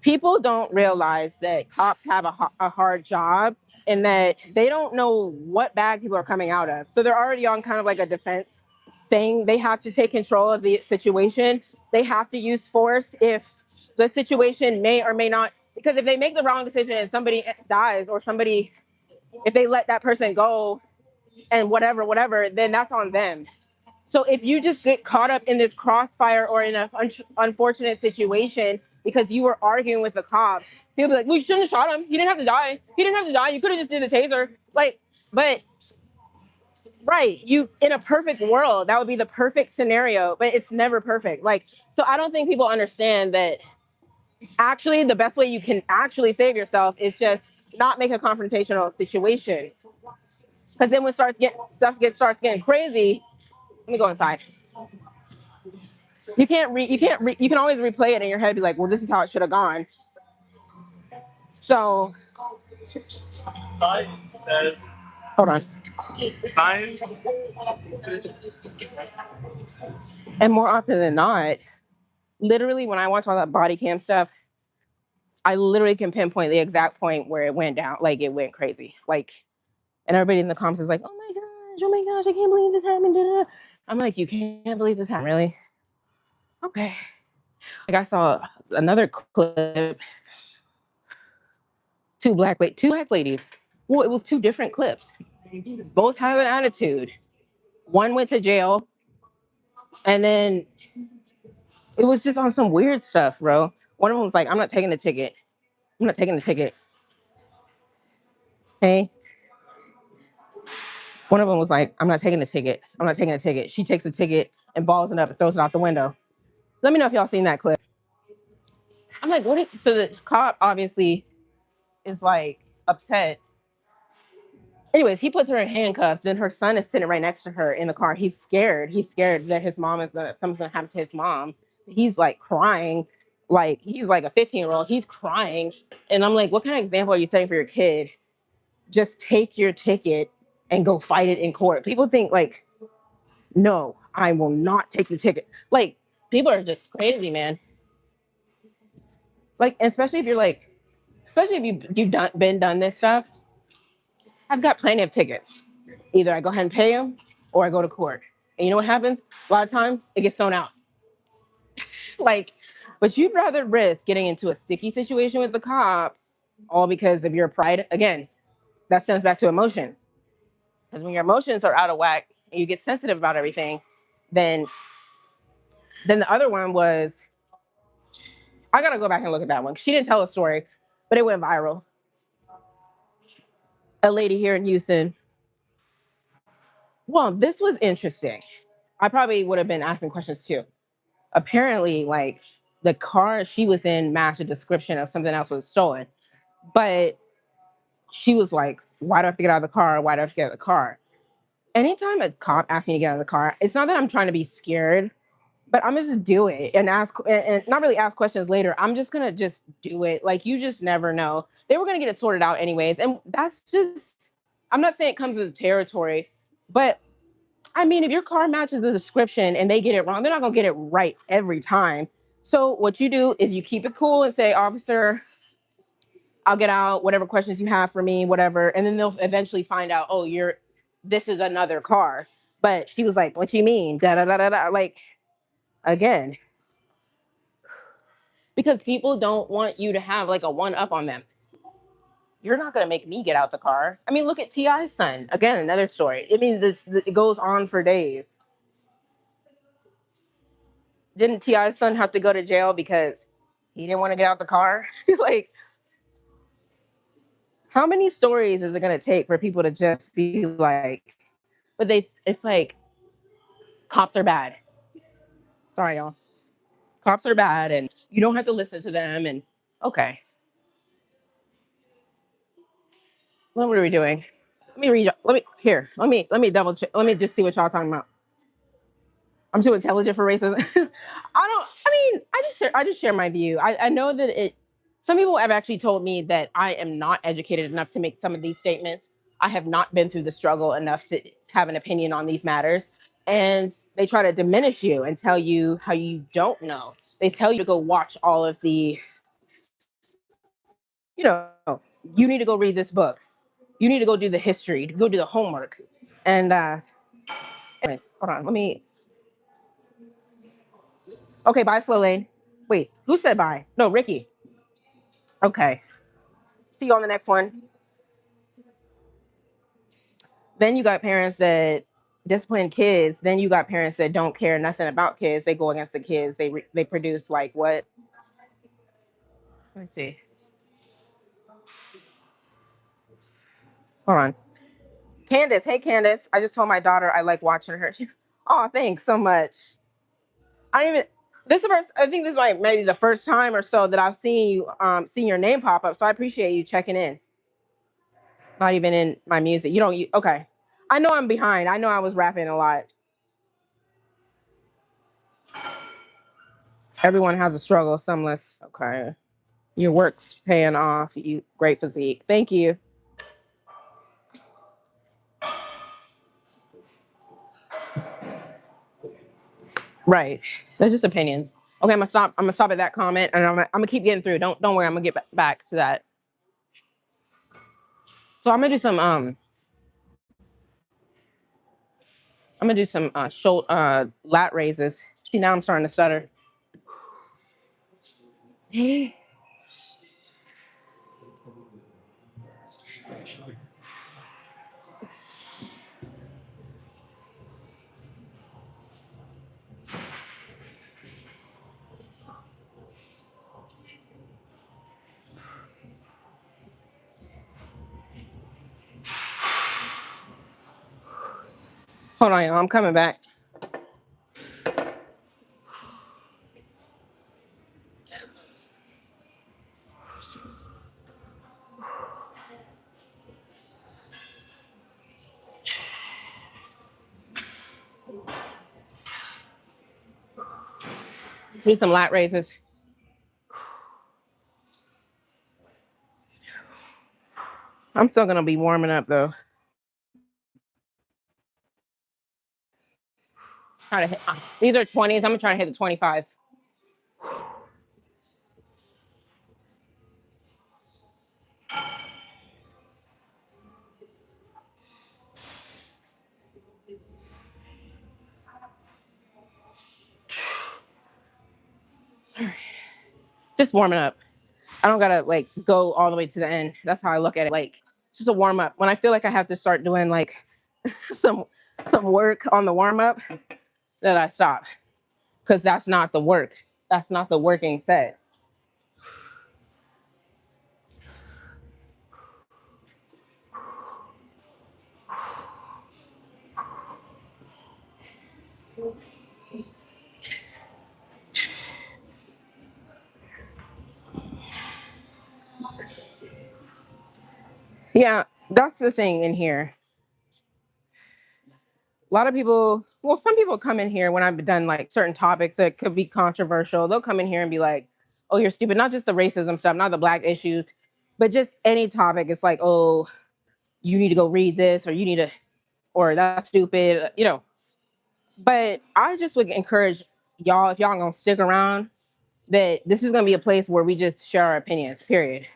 People don't realize that cops have a hard job and that they don't know what bag people are coming out of. So they're already on kind of like a defense saying they have to take control of the situation. They have to use force if the situation may or may not, because if they make the wrong decision and somebody dies or somebody, if they let that person go and whatever, then that's on them. So if you just get caught up in this crossfire or in an unfortunate situation because you were arguing with the cops, people be like, "Well, you shouldn't have shot him. He didn't have to die. He didn't have to die. You could have just did the taser." Like, but right, you in a perfect world, that would be the perfect scenario, but it's never perfect. Like, so I don't think people understand that actually the best way you can actually save yourself is just not make a confrontational situation. Because then when starts getting crazy, let me go inside. You can always replay it in your head, be like, well, this is how it should have gone. So science says, hold on. Science. And more often than not, literally when I watch all that body cam stuff, I literally can pinpoint the exact point where it went down, like it went crazy. Like, and everybody in the comments is like, oh my gosh, I can't believe this happened. Da, da, da. I'm like, you can't believe this happened, really? Okay. Like I saw another clip, two black ladies. Well, it was two different clips. Both have an attitude. One went to jail, and then it was just on some weird stuff, bro. One of them was like, "I'm not taking the ticket. I'm not taking the ticket." Hey, one of them was like, "I'm not taking the ticket. I'm not taking the ticket." She takes the ticket and balls it up and throws it out the window. Let me know if y'all seen that clip. I'm like, what? So the cop obviously is like upset. Anyways, he puts her in handcuffs. Then her son is sitting right next to her in the car. He's scared. He's scared that something's gonna happen to his mom. He's like crying, like he's like a 15-year-old. He's crying, and I'm like, what kind of example are you setting for your kid? Just take your ticket and go fight it in court. People think like, no, I will not take the ticket. Like people are just crazy, man. Like especially if you're like, especially if been done this stuff. I've got plenty of tickets. Either I go ahead and pay them or I go to court. And you know what happens? A lot of times it gets thrown out. Like, but you'd rather risk getting into a sticky situation with the cops all because of your pride. Again, that stems back to emotion. Because when your emotions are out of whack and you get sensitive about everything, then the other one was, I gotta go back and look at that one. She didn't tell a story, but it went viral. A lady here in Houston. Well, this was interesting. I probably would have been asking questions too. Apparently, like the car she was in matched a description of something else was stolen. But she was like, why do I have to get out of the car? Why do I have to get out of the car? Anytime a cop asks me to get out of the car, it's not that I'm trying to be scared, but I'm gonna just do it and ask and not really ask questions later. I'm just gonna just do it. Like you just never know. They were gonna get it sorted out anyways. And that's just, I'm not saying it comes with the territory, but I mean, if your car matches the description and they get it wrong, they're not gonna get it right every time. So what you do is you keep it cool and say, officer, I'll get out, whatever questions you have for me, whatever. And then they'll eventually find out, oh, this is another car. But she was like, what you mean? Da da da da da. Like, again, because people don't want you to have like a one up on them. You're not gonna make me get out the car. I mean, look at T.I.'s son. Again, another story. I mean, it goes on for days. Didn't T.I.'s son have to go to jail because he didn't want to get out the car? Like, how many stories is it gonna take for people to just be like, it's like cops are bad. Sorry, y'all. Cops are bad and you don't have to listen to them. And okay, what are we doing? Let me read. Let me here. Let me double check. Let me just see what y'all talking about. I'm too intelligent for racism. I don't. I mean, I just share my view. I know that it. Some people have actually told me that I am not educated enough to make some of these statements. I have not been through the struggle enough to have an opinion on these matters. And they try to diminish you and tell you how you don't know. They tell you to go watch all of the, you know, you need to go read this book. You need to go do the history, go do the homework. And anyway, hold on, let me. Okay, bye, slow lane. Wait, who said bye? No, Ricky. Okay, see you on the next one. Then you got parents that discipline kids. Then you got parents that don't care nothing about kids. They go against the kids. They produce like what? Let me see. Hold on. Candace, hey Candace. I just told my daughter I like watching her. Oh, thanks so much. I don't even. This is the first. I think this is like maybe the first time or so that I've seen your name pop up. So I appreciate you checking in. Not even in my music. You don't. Okay. I know I'm behind. I know I was rapping a lot. Everyone has a struggle. Some less. Okay. Your work's paying off. You great physique. Thank you. Right. They're just opinions. Okay, I'm gonna stop. I'm gonna stop at that comment, and I'm gonna keep getting through. Don't worry. I'm gonna get back to that. So I'm gonna do some shoulder lat raises. See, now I'm starting to stutter. Hold on, y'all. I'm coming back. Do some lat raises. I'm still gonna be warming up though. Try to hit. These are 20s. I'm gonna try to hit the 25s. Just warming up. I don't gotta like go all the way to the end. That's how I look at it. Like it's just a warm up. When I feel like I have to start doing like some some work on the warm up, then I stop because that's not the work. That's not the working set. Yeah, that's the thing in here. A lot of people, well, some people come in here when I've done like certain topics that could be controversial. They'll come in here and be like, "Oh, you're stupid." Not just the racism stuff, not the black issues, but just any topic. It's like, "Oh, you need to go read this, or you need to, or that's stupid." But I just would encourage y'all, if y'all gonna stick around, that this is gonna be a place where we just share our opinions. Period.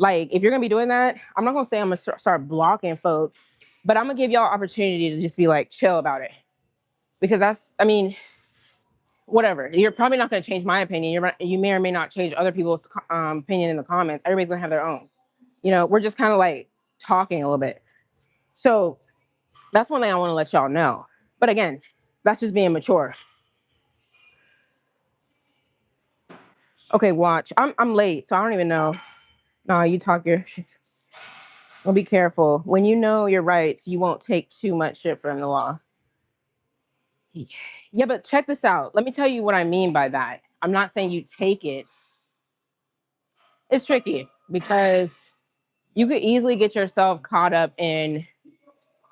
Like, if you're gonna be doing that, I'm not gonna say I'm gonna start blocking folks, but I'm gonna give y'all opportunity to just be like chill about it because that's, I mean, whatever. You're probably not gonna change my opinion. You may or may not change other people's opinion in the comments. Everybody's gonna have their own. We're just kind of like talking a little bit. So that's one thing I want to let y'all know. But again, that's just being mature. Okay, watch. I'm late, so I don't even know. No, you talk your shit. Well, be careful. When you know your rights, you won't take too much shit from the law. Yeah, but check this out. Let me tell you what I mean by that. I'm not saying you take it. It's tricky because you could easily get yourself caught up in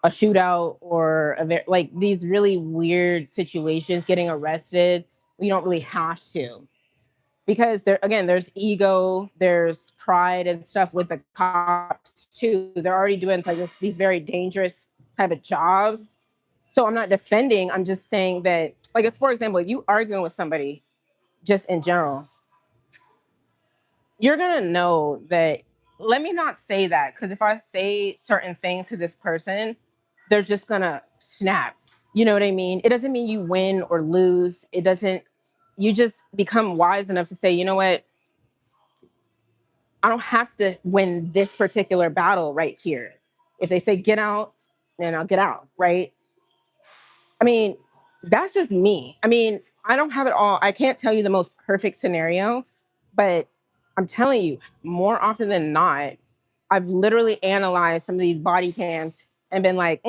a shootout or like these really weird situations, getting arrested. You don't really have to, because there again, there's ego, there's pride and stuff with the cops too. They're already doing like these very dangerous type of jobs. So I'm not defending. I'm just saying that, like, if for example, if you arguing with somebody, just in general, you're gonna know that. Let me not say that, because if I say certain things to this person, they're just gonna snap. You know what I mean? It doesn't mean you win or lose. It doesn't. You just become wise enough to say, you know what? I don't have to win this particular battle right here. If they say get out, then I'll get out, right? I mean, that's just me. I mean, I don't have it all. I can't tell you the most perfect scenario, but I'm telling you, more often than not, I've literally analyzed some of these body cams and been like,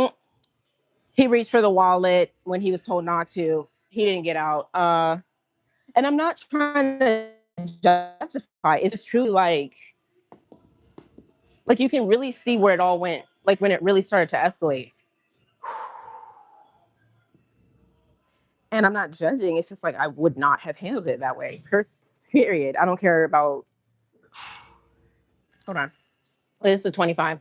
he reached for the wallet when he was told not to. He didn't get out. And I'm not trying to justify. It's just truly like you can really see where it all went. Like when it really started to escalate. And I'm not judging. It's just like I would not have handled it that way. Period. I don't care about. Hold on. It's a 25.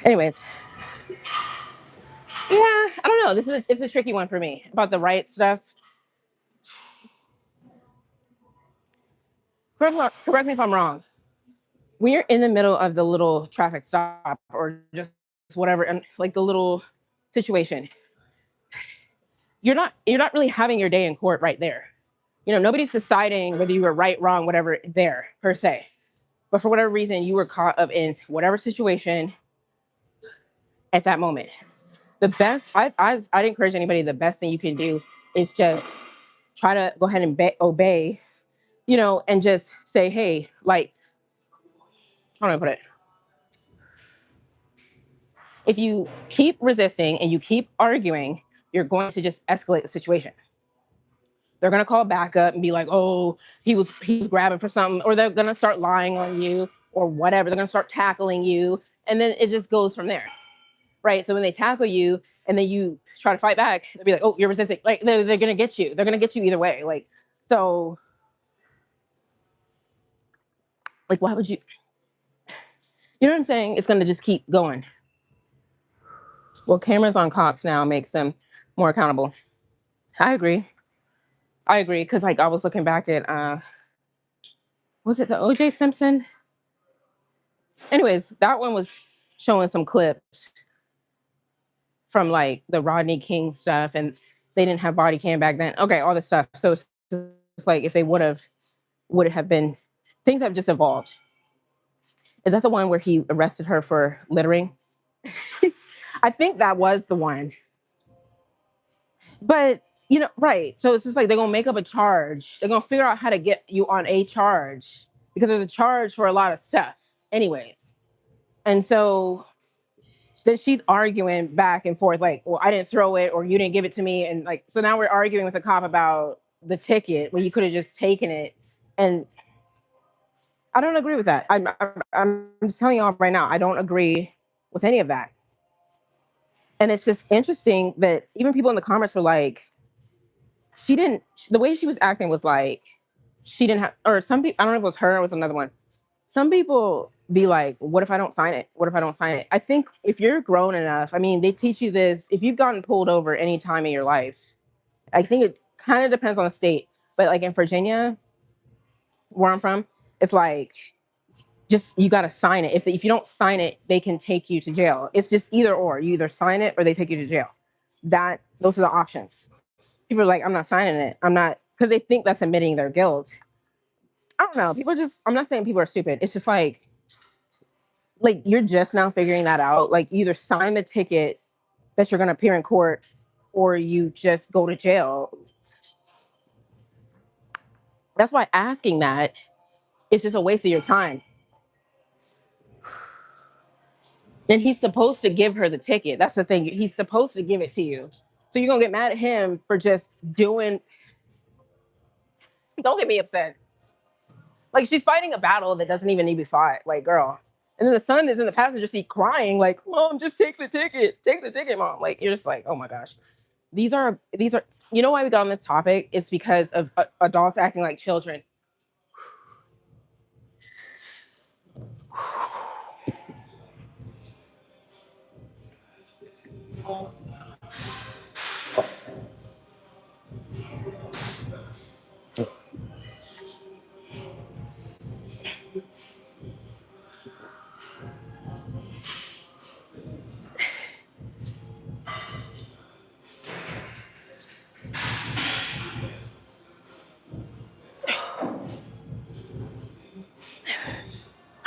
Anyways, yeah, I don't know. It's a tricky one for me about the right stuff. Correct me if I'm wrong. When you're in the middle of the little traffic stop or just whatever, and like the little situation, you're not really having your day in court right there. You know, nobody's deciding whether you were right, wrong, whatever there per se. But for whatever reason, you were caught up in whatever situation at that moment. The best, I'd encourage anybody, the best thing you can do is just try to go ahead and obey, and just say, hey, like, how do I put it? If you keep resisting and you keep arguing, you're going to just escalate the situation. They're gonna call back up and be like, "Oh, he was grabbing for something," or they're gonna start lying on you or whatever. They're gonna start tackling you, and then it just goes from there, right? So when they tackle you and then you try to fight back, they'll be like, "Oh, you're resisting." Like they're gonna get you. They're gonna get you either way. Like so, like why would you? You know what I'm saying? It's gonna just keep going. Well, cameras on cops now makes them more accountable. I agree. I agree, because like I was looking back at was it the OJ Simpson? Anyways, that one was showing some clips from like the Rodney King stuff, and they didn't have body cam back then. Okay, all this stuff. So it's like if they would it have been, things have just evolved. Is that the one where he arrested her for littering? I think that was the one. But right. So it's just like they're gonna make up a charge. They're gonna figure out how to get you on a charge because there's a charge for a lot of stuff, anyways. And so then she's arguing back and forth, like, well, I didn't throw it or you didn't give it to me. And like, so now we're arguing with the cop about the ticket when you could have just taken it. And I don't agree with that. I'm just telling y'all right now, I don't agree with any of that. And it's just interesting that even people in the comments were like, she didn't, the way she was acting was like, she didn't have, or some people, I don't know if it was her or it was another one. Some people be like, what if I don't sign it? What if I don't sign it? I think if you're grown enough, I mean, they teach you this. If you've gotten pulled over any time in your life, I think it kind of depends on the state. But like in Virginia, where I'm from, it's like just you got to sign it. If you don't sign it, they can take you to jail. It's just either or. You either sign it or they take you to jail. Those are the options. People are like, I'm not signing it. I'm not, because they think that's admitting their guilt. I don't know. People just, I'm not saying people are stupid. It's just like you're just now figuring that out. Like you either sign the ticket that you're going to appear in court or you just go to jail. That's why asking that is just a waste of your time. And he's supposed to give her the ticket. That's the thing. He's supposed to give it to you. So you're going to get mad at him for just doing, don't get me upset. Like she's fighting a battle that doesn't even need to be fought. Like, girl. And then the son is in the passenger seat crying, like, Mom, just take the ticket. Take the ticket, Mom. Like, you're just like, oh my gosh. These are, you know why we got on this topic? It's because of adults acting like children.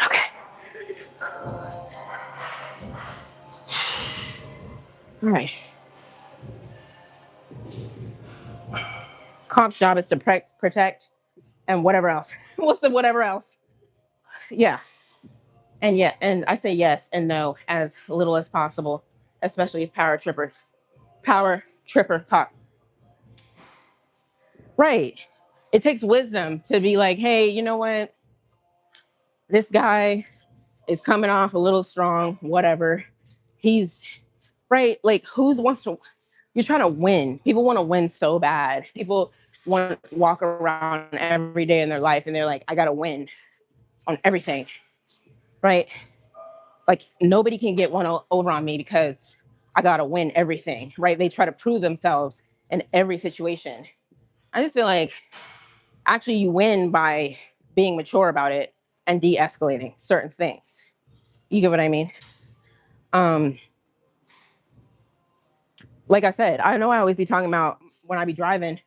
Okay. All right. Cop's job is to protect and whatever else. What's the whatever else? Yeah. And yeah, and I say yes and no as little as possible, especially if power tripper cop. Right. It takes wisdom to be like, hey, you know what? This guy is coming off a little strong, whatever. He's right. Like, who wants to? You're trying to win. People want to win so bad. People want to walk around every day in their life and they're like, I got to win on everything. Right. Like, nobody can get over on me because I got to win everything. Right. They try to prove themselves in every situation. I just feel like actually you win by being mature about it and de-escalating certain things. You get what I mean? Um, like I said, I know I always be talking about when I be driving,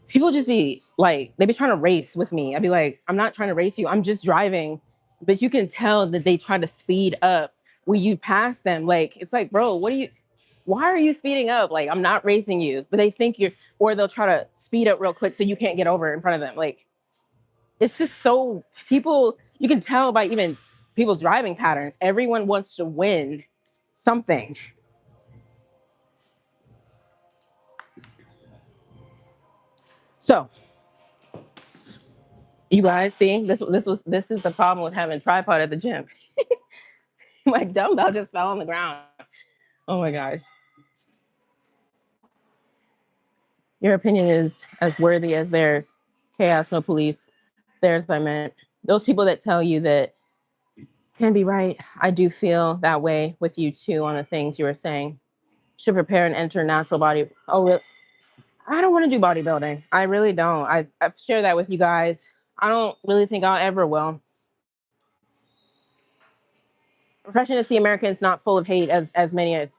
people just be like, they be trying to race with me. I'd be like, I'm not trying to race you. I'm just driving. But you can tell that they try to speed up when you pass them. Like, it's like, bro, why are you speeding up? Like, I'm not racing you. But they think or they'll try to speed up real quick so you can't get over in front of them. Like, it's just so, you can tell by even people's driving patterns. Everyone wants to win something. So, you guys see, this is the problem with having a tripod at the gym. My dumbbell just fell on the ground. Oh my gosh. Your opinion is as worthy as theirs. Chaos, no police. Theirs, I meant. Those people that tell you that can be right. I do feel that way with you too on the things you were saying. Should prepare and enter natural body. Oh, really? I don't want to do bodybuilding. I really don't. I've shared that with you guys. I don't really think I'll ever will. Refreshing to see Americans not full of hate as many as,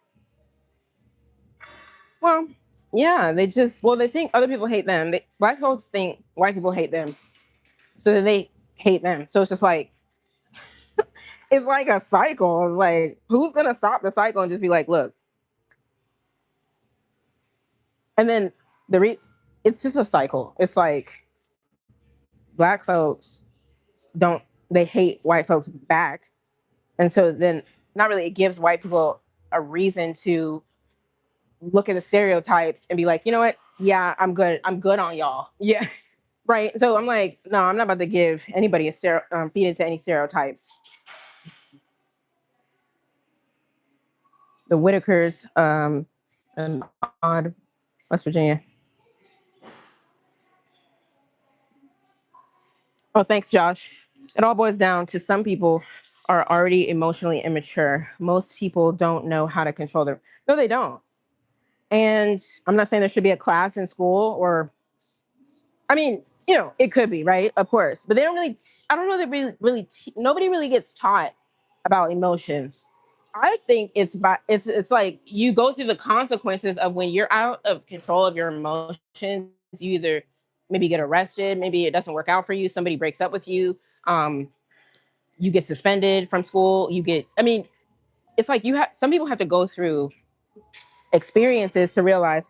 well, yeah, they think other people hate them. Black folks think white people hate them. So they hate them. So it's just like, it's like a cycle. It's like, who's gonna stop the cycle and just be like, look? And then it's just a cycle. It's like black folks don't they hate white folks back. And so then not really it gives white people a reason to look at the stereotypes and be like, you know what? Yeah, I'm good. I'm good on y'all. Yeah. Right. So I'm like, no, I'm not about to give anybody feed into any stereotypes. The Whitakers, and odd West Virginia. Oh, thanks, Josh. It all boils down to some people are already emotionally immature. Most people don't know how to control their. No, they don't. And I'm not saying there should be a class in school or, I mean, It could be, right? Of course. But they don't really, I don't know that nobody really gets taught about emotions. I think it's like you go through the consequences of when you're out of control of your emotions. You either maybe get arrested, maybe it doesn't work out for you, somebody breaks up with you, um, you get suspended from school, I mean, it's like some people have to go through experiences to realize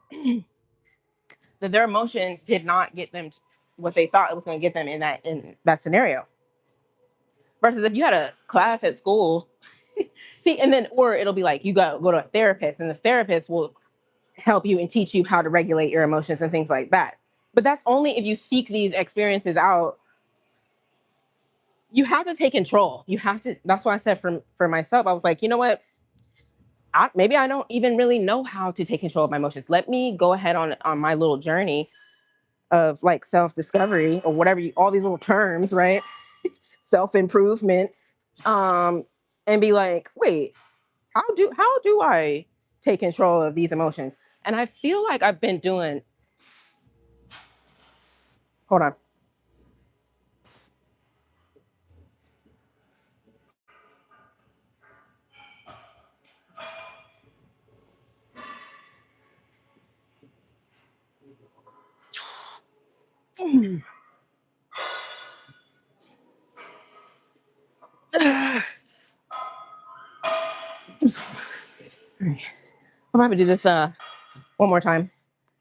that their emotions did not get them what they thought it was going to get them in that scenario. Versus if you had a class at school, see, and then or it'll be like you go to a therapist, and the therapist will help you and teach you how to regulate your emotions and things like that. But that's only if you seek these experiences out. You have to take control. You have to. That's why I said for myself, I was like, you know what? Maybe I don't even really know how to take control of my emotions. Let me go ahead on my little journey of like self discovery or whatever all these little terms, right? Self improvement, um, and be like, wait, how do I take control of these emotions? And I feel like I've been doing. Hold on. I'll probably do this one more time.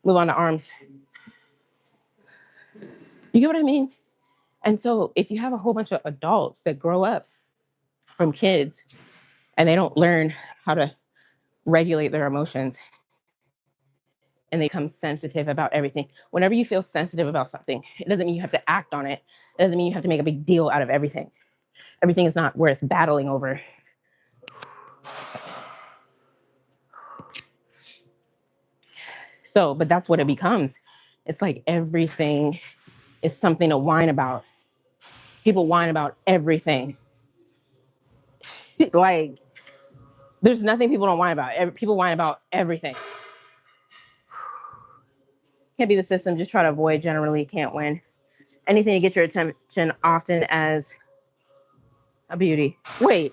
Move on to arms. You get what I mean? And so if you have a whole bunch of adults that grow up from kids and they don't learn how to regulate their emotions and they become sensitive about everything. Whenever you feel sensitive about something, it doesn't mean you have to act on it. It doesn't mean you have to make a big deal out of everything. Everything is not worth battling over. So, but that's what it becomes. It's like everything is something to whine about. People whine about everything. Like, there's nothing people don't whine about. People whine about everything. Can't be the system. Just try to avoid. Generally, can't win. Anything to get your attention, often as a beauty. Wait,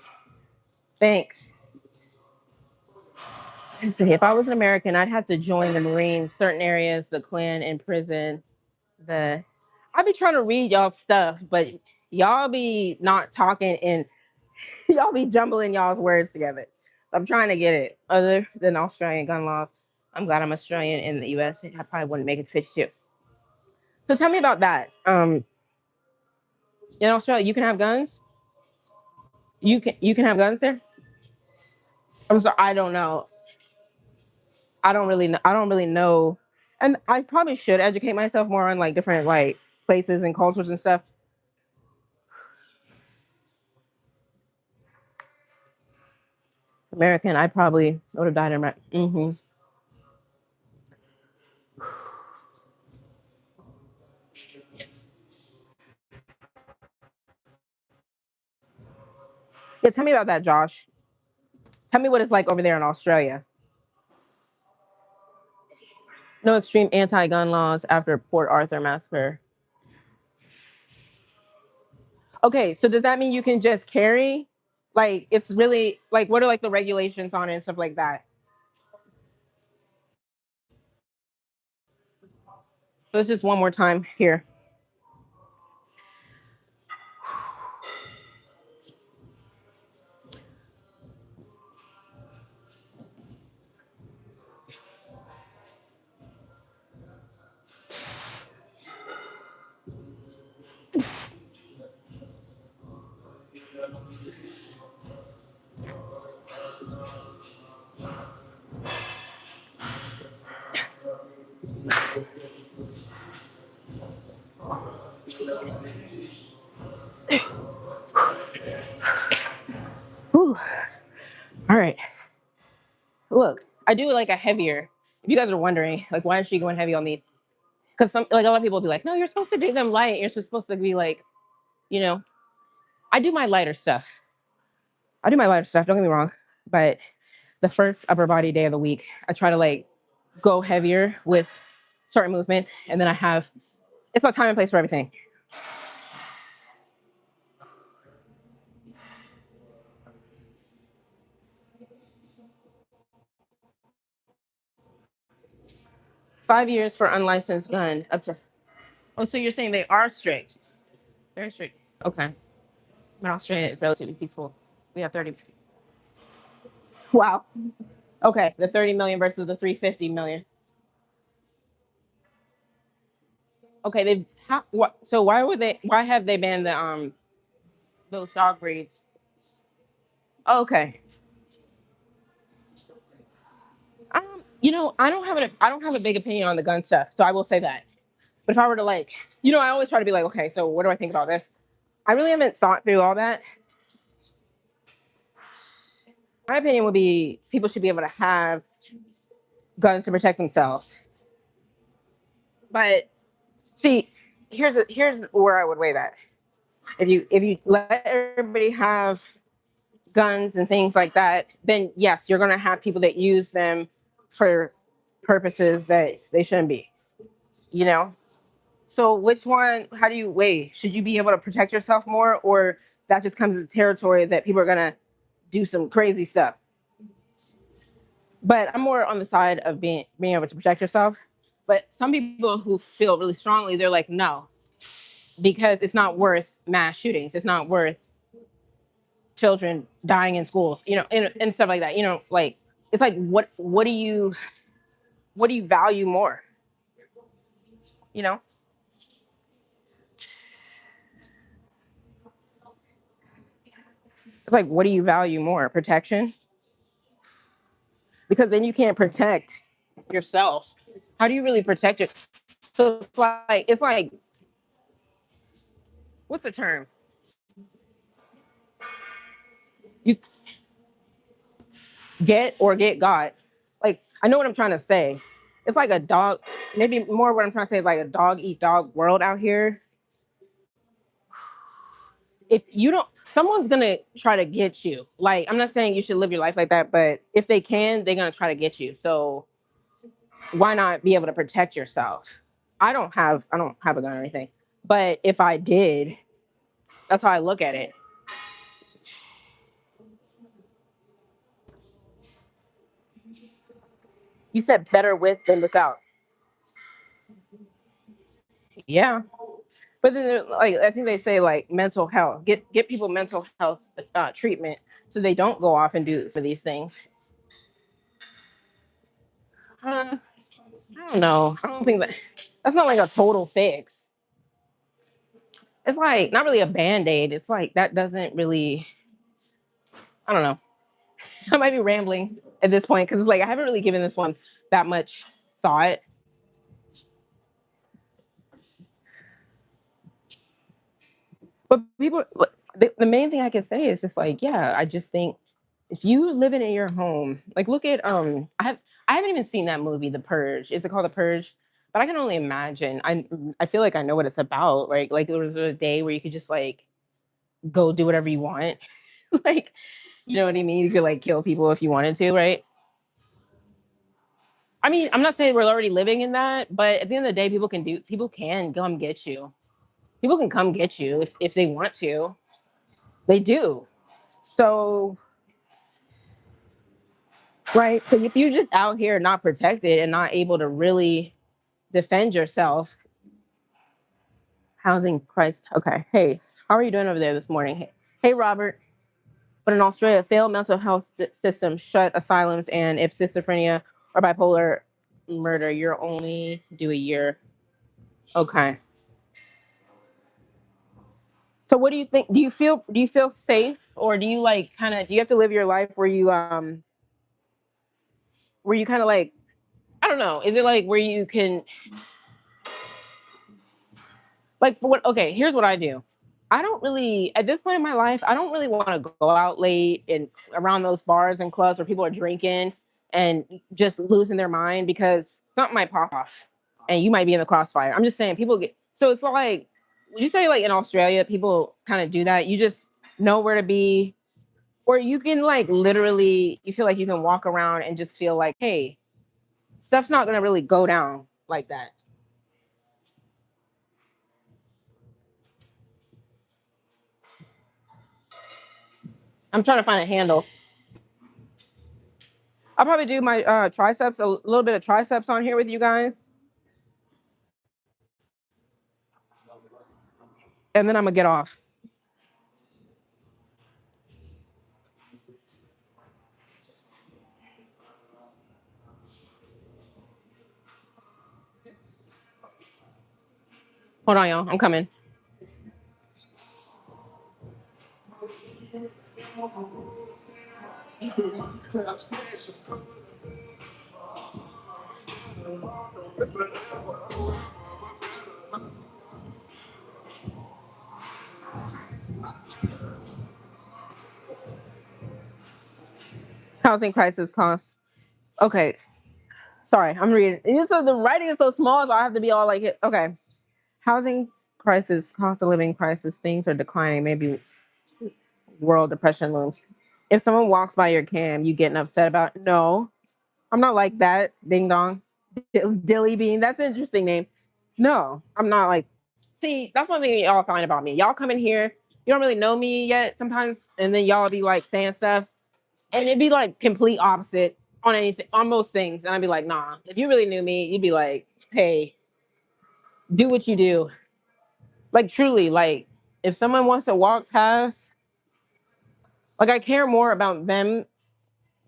thanks. Let's see, if I was an American, I'd have to join the Marines, certain areas, the Klan, in prison. The I be trying to read y'all stuff, but y'all be not talking and y'all be jumbling y'all's words together. I'm trying to get it. Other than Australian gun laws, I'm glad I'm Australian in the US. I probably wouldn't make it fit too. So tell me about that. In Australia, you can have guns. You can have guns there. I'm sorry, I don't know. I don't really know. And I probably should educate myself more on like different like places and cultures and stuff. American, I probably would have died in my. Yeah, tell me about that, Josh. Tell me what it's like over there in Australia. No extreme anti-gun laws after Port Arthur massacre. Okay, so does that mean you can just carry? Like, it's really like, what are like the regulations on it and stuff like that? So it's just one more time here. Whew. All right. Look, I do like a heavier. If you guys are wondering, like, why is she going heavy on these? Because some like a lot of people will be like, no, you're supposed to do them light. You're supposed to be like, you know, I do my lighter stuff. I do my lighter stuff. Don't get me wrong, but the first upper body day of the week, I try to like go heavier with certain movements, and then I have It's a time and place for everything. 5 years for unlicensed gun. Up to. Oh, so you're saying they are strict? Very strict. Okay. But Australia is relatively peaceful. We have 30. Wow. Okay. The 30 million versus the 350 million. Okay. They. How, what? So why would they? Why have they banned the those dog breeds? Oh, okay. I don't have a big opinion on the gun stuff, so I will say that. But if I were to like, I always try to be like, okay, so what do I think about this? I really haven't thought through all that. My opinion would be people should be able to have guns to protect themselves. But see, here's where I would weigh that. If you let everybody have guns and things like that, then yes, you're gonna have people that use them for purposes that they shouldn't be. You know. So which one? How do you weigh? Should you be able to protect yourself more, or that just comes with territory that people are gonna do some crazy stuff? But I'm more on the side of being able to protect yourself. But some people who feel really strongly, they're like, no, because it's not worth mass shootings. It's not worth children dying in schools, and stuff like that. Like it's like what do you value more? You know, it's like what do you value more? Protection, because then you can't protect yourself. How do you really protect it? So it's like what's the term? You get or get got. Like I know what I'm trying to say. It's like a dog. Maybe more what I'm trying to say is like a dog eat dog world out here. If you don't, someone's gonna try to get you. Like I'm not saying you should live your life like that, but if they can, they're gonna try to get you. So why not be able to protect yourself? I don't have a gun or anything, but if I did, that's how I look at it. You said better with than without. Yeah, but then like I think they say like mental health. Get people mental health treatment so they don't go off and do some of these things. I don't know. I don't think that's not like a total fix. It's like not really a band-aid. It's like that doesn't really. I don't know. I might be rambling at this point because it's like I haven't really given this one that much thought. But people, the main thing I can say is just like, yeah, I just think if you living in your home, like look at I haven't even seen that movie, The Purge. Is it called The Purge? But I can only imagine. I feel like I know what it's about. Like there was a day where you could just like go do whatever you want. Like, you know what I mean? You could like kill people if you wanted to, right? I mean, I'm not saying we're already living in that, but at the end of the day, people can come get you. People can come get you if they want to. They do. So, right. So if you're just out here not protected and not able to really defend yourself, housing price. Okay. Hey, how are you doing over there this morning? Hey, Robert. But in Australia, failed mental health system shut asylums, and if schizophrenia or bipolar murder, you're only do a year. Okay. So what do you think? Do you feel safe, or do you like kind of do you have to live your life where you kind of like I don't know, is it like where you can like for what okay, here's what I do. I don't really at this point in my life, I don't really want to go out late and around those bars and clubs where people are drinking and just losing their mind because something might pop off and you might be in the crossfire. I'm just saying people get so it's like you say like in Australia, people kind of do that. You just know where to be, or you can like literally you feel like you can walk around and just feel like, hey, stuff's not gonna really go down like that. I'm trying to find a handle. I'll probably do my triceps, a little bit of triceps on here with you guys. And then I'm gonna get off. Hold on, y'all. I'm coming. Housing crisis costs. Okay. Sorry, I'm reading. So the writing is so small, so I have to be all like, okay. Housing crisis, cost of living crisis, things are declining. Maybe world depression looms. If someone walks by your cam, you getting upset about? No, I'm not like that. Ding dong, Dilly Bean. That's an interesting name. No, I'm not like. See, that's one thing y'all find about me. Y'all come in here, you don't really know me yet sometimes, and then y'all be like saying stuff, and it'd be like complete opposite on anything, on most things, and I'd be like, nah. If you really knew me, you'd be like, hey, do what you do. Like truly, like if someone wants to walk past, like I care more about them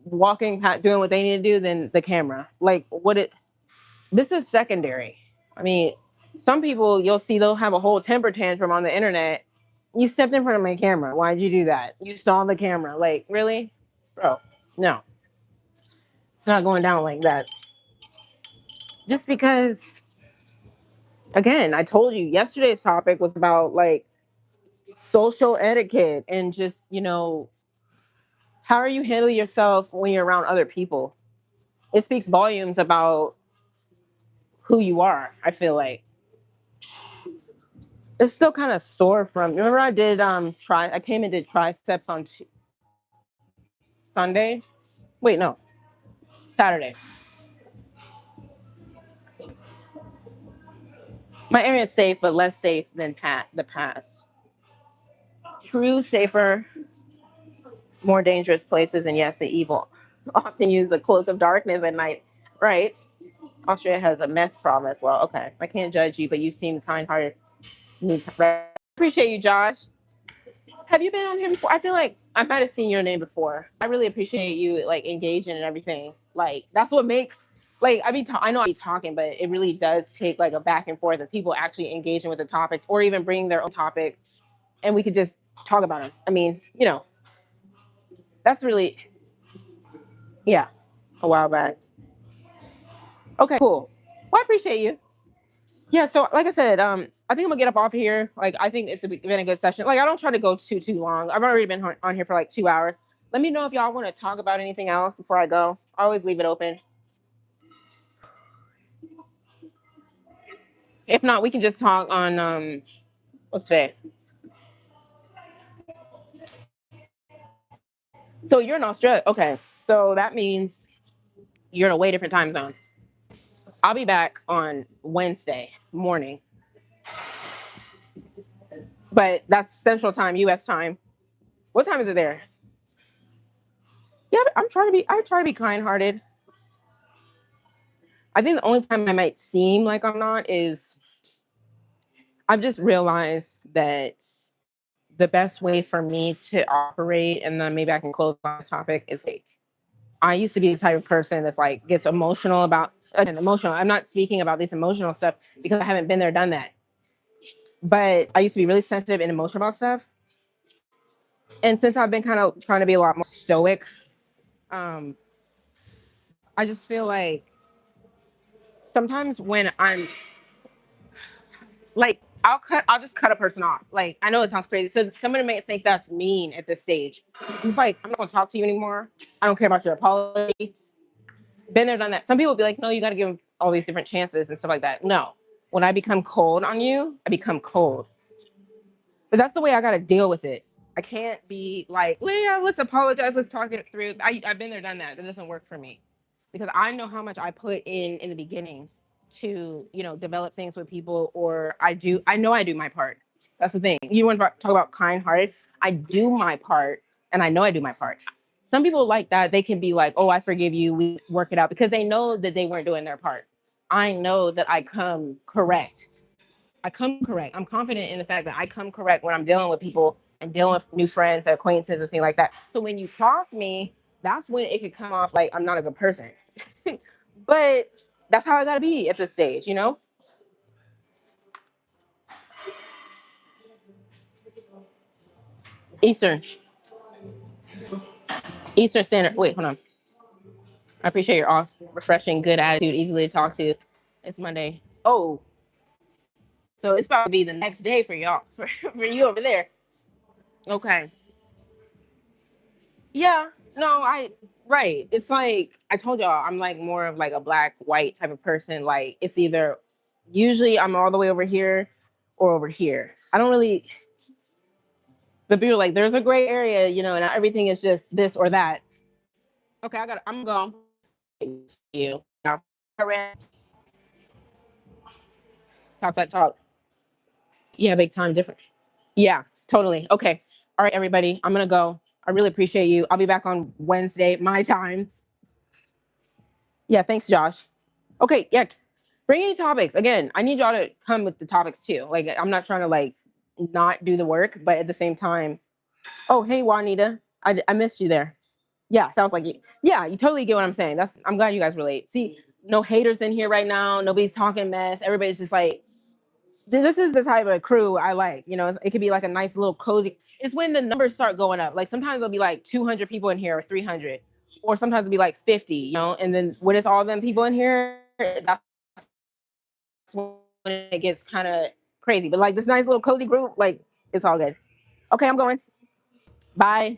walking past doing what they need to do than the camera. Like what it this is secondary. I mean, some people you'll see they'll have a whole temper tantrum on the internet. You stepped in front of my camera. Why'd you do that? You saw the camera. Like, really? Bro, no. It's not going down like that. Just because again, I told you yesterday's topic was about like social etiquette and just, how are you handling yourself when you're around other people? It speaks volumes about who you are, I feel like. It's still kind of sore from, remember I did I came and did triceps on Sunday. Wait, no, Saturday. My area is safe, but less safe than the past. True, safer, more dangerous places, and yes, the evil often use the cloak of darkness at night. Right. Austria has a meth problem as well. Okay, I can't judge you, but you seem kind-hearted. Appreciate you, Josh. Have you been on here before? I feel like I might have seen your name before. I really appreciate you like engaging and everything. Like that's what makes like I know I be talking, but it really does take like a back and forth of people actually engaging with the topics or even bringing their own topics, and we could just talk about them. I mean, that's really yeah, a while back. Okay, cool. Well, I appreciate you. Yeah, so like I said, I think I'm gonna get up off here. Like, I think been a good session. Like, I don't try to go too long. I've already been on here for like 2 hours. Let me know if y'all want to talk about anything else before I go. I always leave it open. If not, we can just talk on what's today? So you're in Australia. Okay, so that means you're in a way different time zone. I'll be back on Wednesday morning, but that's Central Time, U.S. time. What time is it there? Yeah, I try to be kind-hearted. I think the only time I might seem like I'm not is I've just realized that the best way for me to operate, and then maybe I can close on this topic, is like I used to be the type of person that's like gets emotional about again, emotional. I'm not speaking about this emotional stuff because I haven't been there, done that. But I used to be really sensitive and emotional about stuff. And since I've been kind of trying to be a lot more stoic, um, I just feel like sometimes when I'm like I'll just cut a person off. Like I know it sounds crazy. So somebody may think that's mean at this stage. I'm just like, I'm not gonna talk to you anymore. I don't care about your apology. Been there, done that. Some people be like, no, you gotta give them all these different chances and stuff like that. No. When I become cold on you, I become cold. But that's the way I gotta deal with it. I can't be like, yeah, let's apologize, let's talk it through. I've been there, done that. That doesn't work for me. Because I know how much I put in the beginning to, develop things with people, or I know I do my part. That's the thing. You want to talk about kind-hearted? I do my part, and I know I do my part. Some people like that. They can be like, "Oh, I forgive you. We work it out," because they know that they weren't doing their part. I know that I come correct. I come correct. I'm confident in the fact that I come correct when I'm dealing with people and dealing with new friends, acquaintances, and things like that. So when you cross me, that's when it could come off like I'm not a good person. But that's how I gotta be at this stage, you know? Eastern. Eastern Standard. Wait, hold on. I appreciate your awesome, refreshing, good attitude, easily to talk to. It's Monday. Oh, so it's about to be the next day for y'all, for you over there. Okay. Yeah. No, right. It's like I told y'all, I'm like more of like a black, white type of person. Like it's either usually I'm all the way over here or over here. I don't really, but people are like, there's a gray area, and not everything is just this or that. Okay, I'm going. You. Talk that talk. Yeah, big time difference. Yeah, totally. Okay. All right, everybody. I'm gonna go. I really appreciate you. I'll be back on Wednesday, my time. Yeah, thanks, Josh. Okay, yeah. Bring any topics. Again, I need y'all to come with the topics too. Like I'm not trying to like not do the work, but at the same time, oh hey Juanita. I missed you there. Yeah, sounds like you. Yeah, you totally get what I'm saying. I'm glad you guys relate. See, no haters in here right now. Nobody's talking mess. Everybody's just like, this is the type of crew I like. It could be like a nice little cozy. It's when the numbers start going up. Like sometimes it'll be like 200 people in here or 300, or sometimes it'll be like 50. And then when it's all them people in here, that's when it gets kind of crazy. But like this nice little cozy group, like it's all good. Okay, I'm going. Bye.